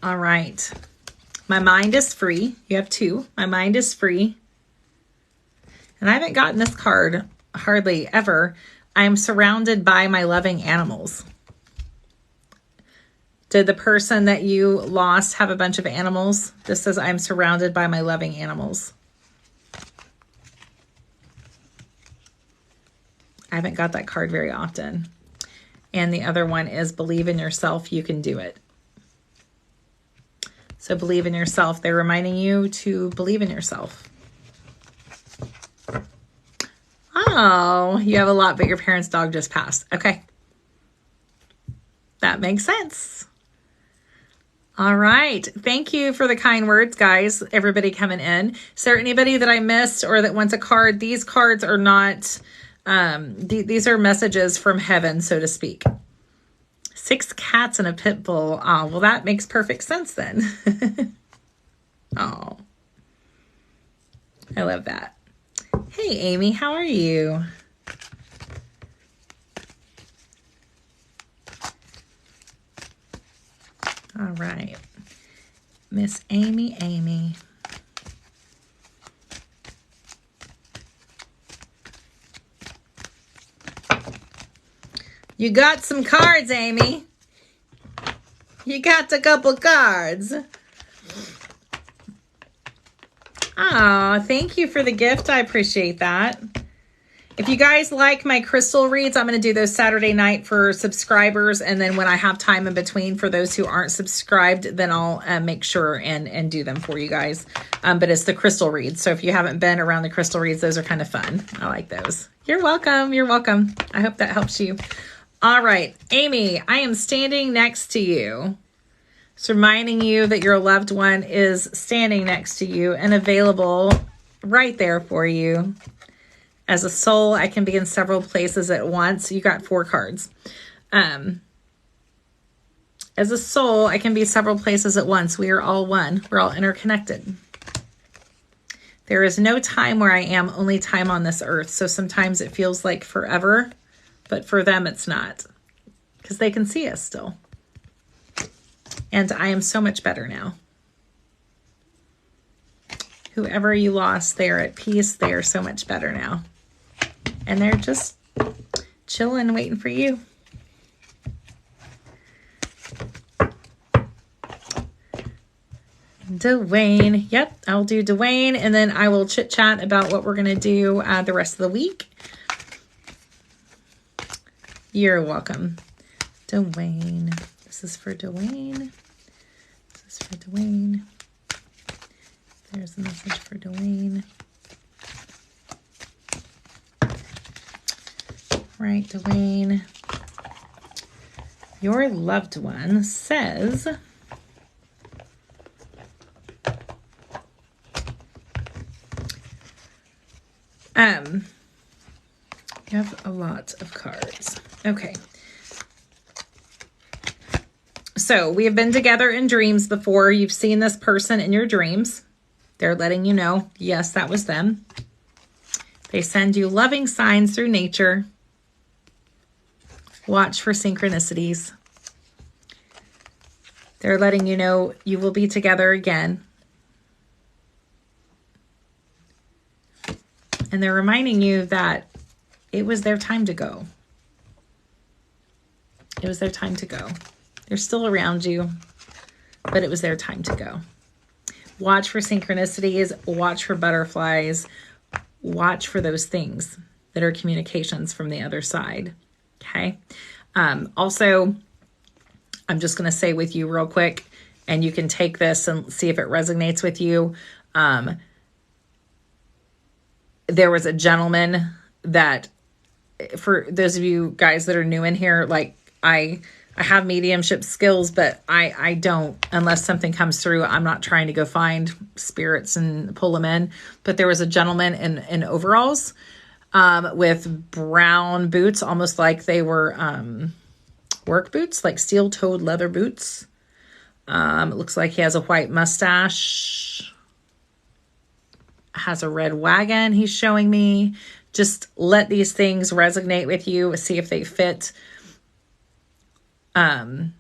All right. My mind is free. You have 2. My mind is free. And I haven't gotten this card hardly ever. I am surrounded by my loving animals. Did the person that you lost have a bunch of animals? This says, I'm surrounded by my loving animals. I haven't got that card very often. And the other one is, believe in yourself, you can do it. So believe in yourself. They're reminding you to believe in yourself. Oh, you have a lot, but your parents' dog just passed. Okay. That makes sense. All right. Thank you for the kind words, guys. Everybody coming in. Is there anybody that I missed or that wants a card? These cards are not, these are messages from heaven, so to speak. 6 cats and a pit bull. Oh, well, that makes perfect sense then. Oh, I love that. Hey, Amy, how are you? All right. Miss Amy. You got some cards, Amy. You got a couple cards. Oh, thank you for the gift. I appreciate that. If you guys like my crystal reads, I'm going to do those Saturday night for subscribers. And then when I have time in between for those who aren't subscribed, then I'll make sure and do them for you guys. But it's the crystal reads. So if you haven't been around the crystal reads, those are kind of fun. I like those. You're welcome. You're welcome. I hope that helps you. All right, Amy, I am standing next to you. It's reminding you that your loved one is standing next to you and available right there for you. As a soul, I can be in several places at once. You got 4 cards. As a soul, I can be several places at once. We are all one. We're all interconnected. There is no time where I am, only time on this earth. So sometimes it feels like forever, but for them it's not, because they can see us still. And I am so much better now. Whoever you lost, they are at peace. They are so much better now. And they're just chilling, waiting for you. Dwayne. Yep, I'll do Dwayne, and then I will chit chat about what we're going to do the rest of the week. You're welcome. Dwayne. This is for Dwayne. This is for Dwayne. There's a message for Dwayne. Right, Dwayne. Your loved one says, you have a lot of cards. Okay. So we have been together in dreams before. You've seen this person in your dreams. They're letting you know, yes, that was them. They send you loving signs through nature. Watch for synchronicities. They're letting you know you will be together again. And they're reminding you that it was their time to go. It was their time to go. They're still around you, but it was their time to go. Watch for synchronicities. Watch for butterflies. Watch for those things that are communications from the other side. Okay. Also, I'm just going to say with you real quick, and you can take this and see if it resonates with you. There was a gentleman that, for those of you guys that are new in here, like I have mediumship skills, but I don't, unless something comes through. I'm not trying to go find spirits and pull them in. But there was a gentleman in overalls, with brown boots, almost like they were work boots, like steel-toed leather boots. It looks like he has a white mustache, has a red wagon he's showing me. Just let these things resonate with you, see if they fit. And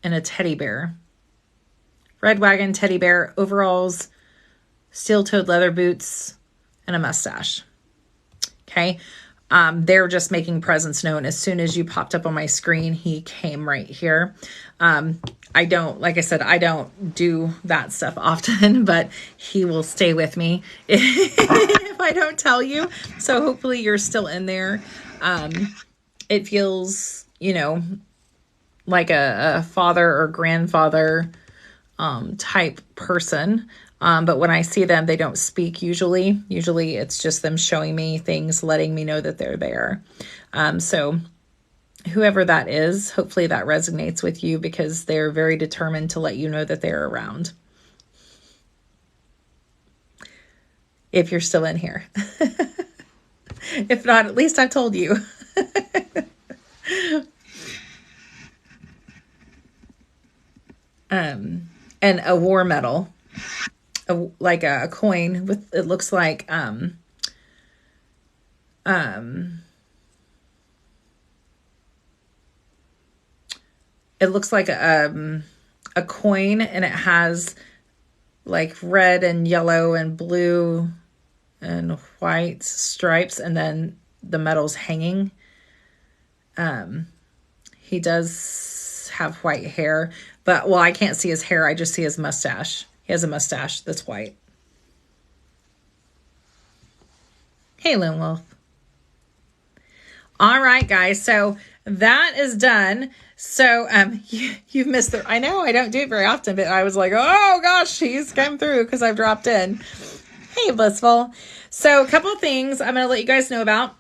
a teddy bear. Red wagon, teddy bear, overalls, steel-toed leather boots, and a mustache. Okay. They're just making presence known. As soon as you popped up on my screen, he came right here. I don't, like I said, I don't do that stuff often, but he will stay with me if I don't tell you. So hopefully you're still in there. It feels, like a father or grandfather type person. But when I see them, they don't speak usually. Usually it's just them showing me things, letting me know that they're there. So whoever that is, hopefully that resonates with you, because they're very determined to let you know that they're around. If you're still in here. If not, at least I told you. And a war medal. Like a coin with, it looks like it looks like a coin, and it has like red and yellow and blue and white stripes, and then the medal's hanging. He does have white hair, but well, I can't see his hair. I just see his mustache. He has a mustache that's white. Hey, Lone Wolf. All right, guys. So that is done. So you've missed the, I know I don't do it very often, but I was like, oh gosh, he's come through because I've dropped in. Hey, Blissful. So a couple of things I'm going to let you guys know about.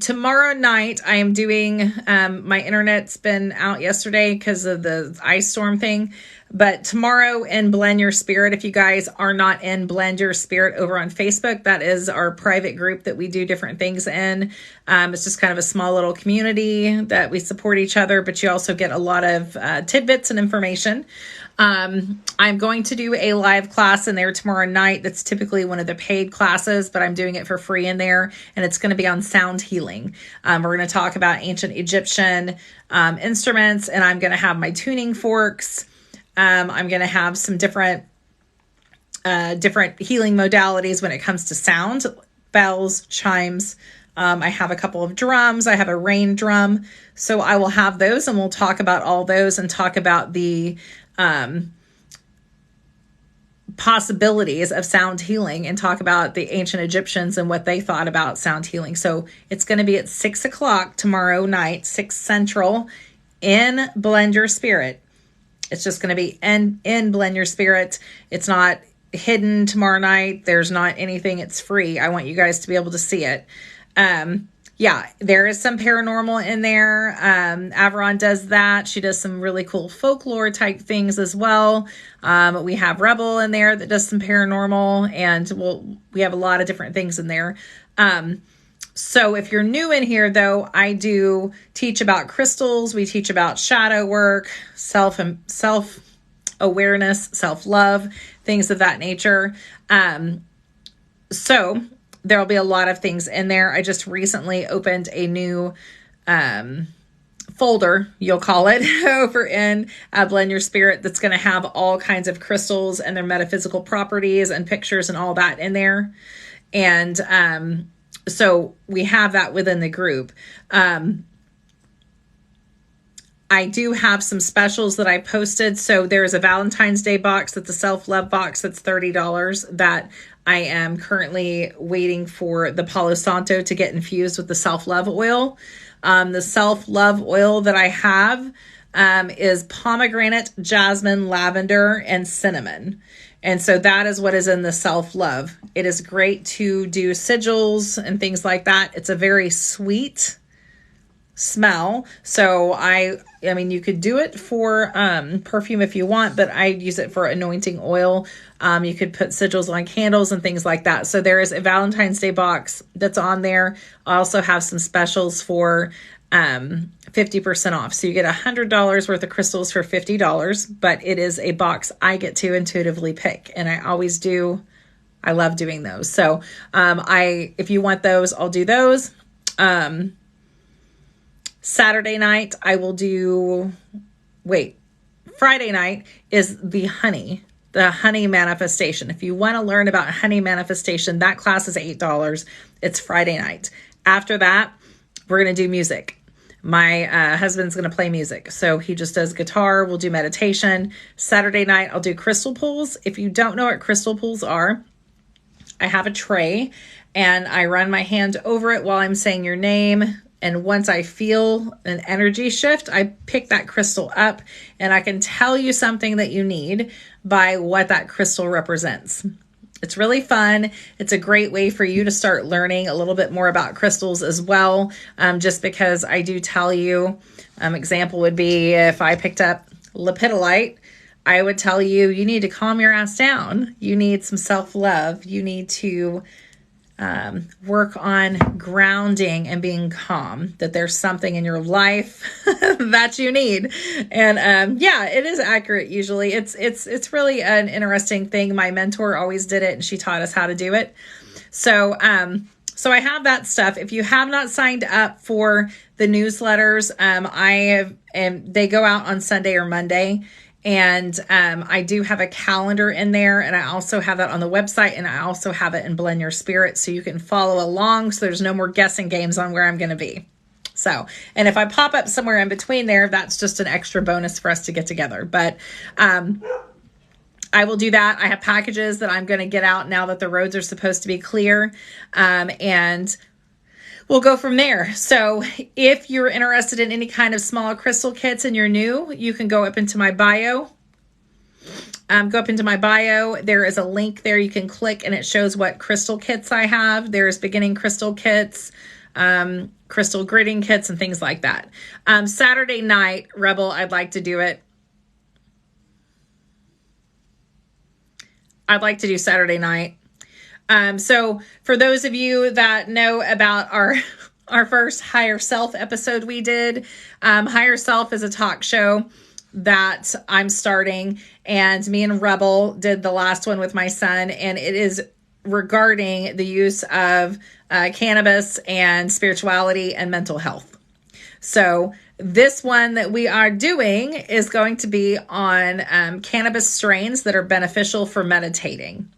Tomorrow night I am doing, my internet's been out yesterday because of the ice storm thing, but tomorrow in Blend Your Spirit, if you guys are not in Blend Your Spirit over on Facebook, that is our private group that we do different things in. It's just kind of a small little community that we support each other, but you also get a lot of, tidbits and information. I'm going to do a live class in there tomorrow night. That's typically one of the paid classes, but I'm doing it for free in there. And it's going to be on sound healing. We're going to talk about ancient Egyptian instruments, and I'm going to have my tuning forks. I'm going to have some different healing modalities when it comes to sound, bells, chimes. I have a couple of drums. I have a rain drum. So I will have those, and we'll talk about all those and talk about the possibilities of sound healing and talk about the ancient Egyptians and what they thought about sound healing. So it's going to be at 6:00 tomorrow night, 6 Central, in Blend Your Spirit. It's just going to be in Blend Your Spirit. It's not hidden tomorrow night. There's not anything. It's free. I want you guys to be able to see it. Yeah, there is some paranormal in there. Averon does that. She does some really cool folklore type things as well. We have Rebel in there that does some paranormal, and we have a lot of different things in there. So if you're new in here, though, I do teach about crystals. We teach about shadow work, self-awareness, self-love, things of that nature. So there'll be a lot of things in there. I just recently opened a new folder, you'll call it, over in Blend Your Spirit, that's going to have all kinds of crystals and their metaphysical properties and pictures and all that in there. And so we have that within the group. I do have some specials that I posted. So there's a Valentine's Day box, that's a self-love box, that's $30 that I am currently waiting for the Palo Santo to get infused with the self-love oil. The self-love oil that I have is pomegranate, jasmine, lavender, and cinnamon. And so that is what is in the self-love. It is great to do sigils and things like that. It's a very sweet smell. So I mean, you could do it for perfume if you want, but I use it for anointing oil. You could put sigils on candles and things like that. So there is a Valentine's Day box that's on there. I also have some specials for 50% off. So you get $100 worth of crystals for $50, but it is a box I get to intuitively pick. And I always do. I love doing those. So if you want those, I'll do those. Saturday night, I will do, Friday night is the honey manifestation. If you want to learn about honey manifestation, that class is $8. It's Friday night. After that, we're going to do music. My husband's going to play music. So he just does guitar. We'll do meditation. Saturday night, I'll do crystal pulls. If you don't know what crystal pulls are, I have a tray and I run my hand over it while I'm saying your name. And once I feel an energy shift, I pick that crystal up and I can tell you something that you need by what that crystal represents. It's really fun. It's a great way for you to start learning a little bit more about crystals as well. Just because I do tell you, example would be if I picked up lepidolite, I would tell you, you need to calm your ass down. You need some self-love. You need to work on grounding and being calm, that there's something in your life that you need. And yeah, it is accurate. Usually it's really an interesting thing. My mentor always did it and she taught us how to do it. So I have that stuff. If you have not signed up for the newsletters, they go out on Sunday or Monday. And I do have a calendar in there, and I also have that on the website, and I also have it in Blend Your Spirit, so you can follow along, so there's no more guessing games on where I'm going to be. So, and if I pop up somewhere in between there, that's just an extra bonus for us to get together. But I will do that. I have packages that I'm going to get out now that the roads are supposed to be clear. And we'll go from there. So if you're interested in any kind of smaller crystal kits and you're new, you can go up into my bio. Go up into my bio. There is a link there you can click and it shows what crystal kits I have. There's beginning crystal kits, crystal gridding kits, and things like that. Saturday night, Rebel, I'd like to do it. I'd like to do Saturday night. So for those of you that know about our first Higher Self episode we did, Higher Self is a talk show that I'm starting, and me and Rebel did the last one with my son, and it is regarding the use of cannabis and spirituality and mental health. So this one that we are doing is going to be on cannabis strains that are beneficial for meditating.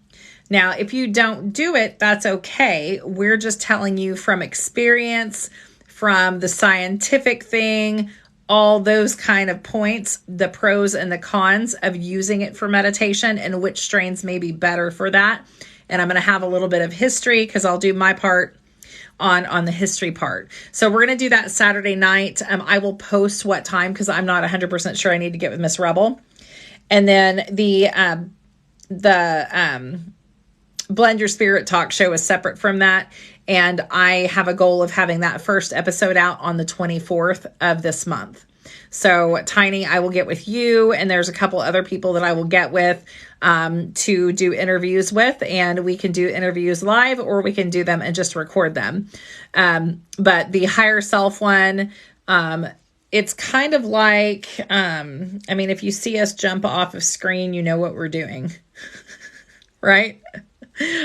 Now, if you don't do it, that's okay. We're just telling you from experience, from the scientific thing, all those kind of points, the pros and the cons of using it for meditation and which strains may be better for that. And I'm going to have a little bit of history because I'll do my part on the history part. So we're going to do that Saturday night. I will post what time because I'm not 100% sure. I need to get with Miss Rebel. And then the Blend Your Spirit talk show is separate from that. And I have a goal of having that first episode out on the 24th of this month. So Tiny, I will get with you, and there's a couple other people that I will get with to do interviews with, and we can do interviews live or we can do them and just record them. But the Higher Self one, it's kind of like, if you see us jump off of screen, you know what we're doing, right?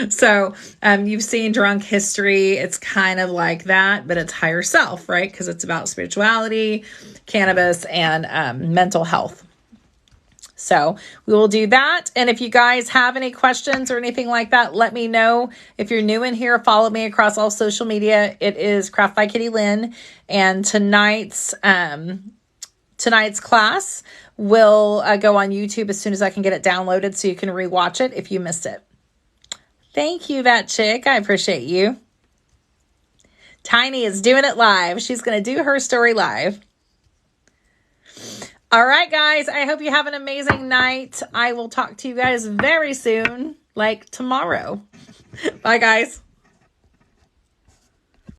So you've seen Drunk History. It's kind of like that, but it's Higher Self, right? Because it's about spirituality, cannabis, and mental health. So we will do that. And if you guys have any questions or anything like that, let me know. If you're new in here, follow me across all social media. It is Craft by Kitty Lynn. And tonight's class will go on YouTube as soon as I can get it downloaded so you can rewatch it if you missed it. Thank you, that chick. I appreciate you. Tiny is doing it live. She's going to do her story live. All right, guys. I hope you have an amazing night. I will talk to you guys very soon, like tomorrow. Bye, guys.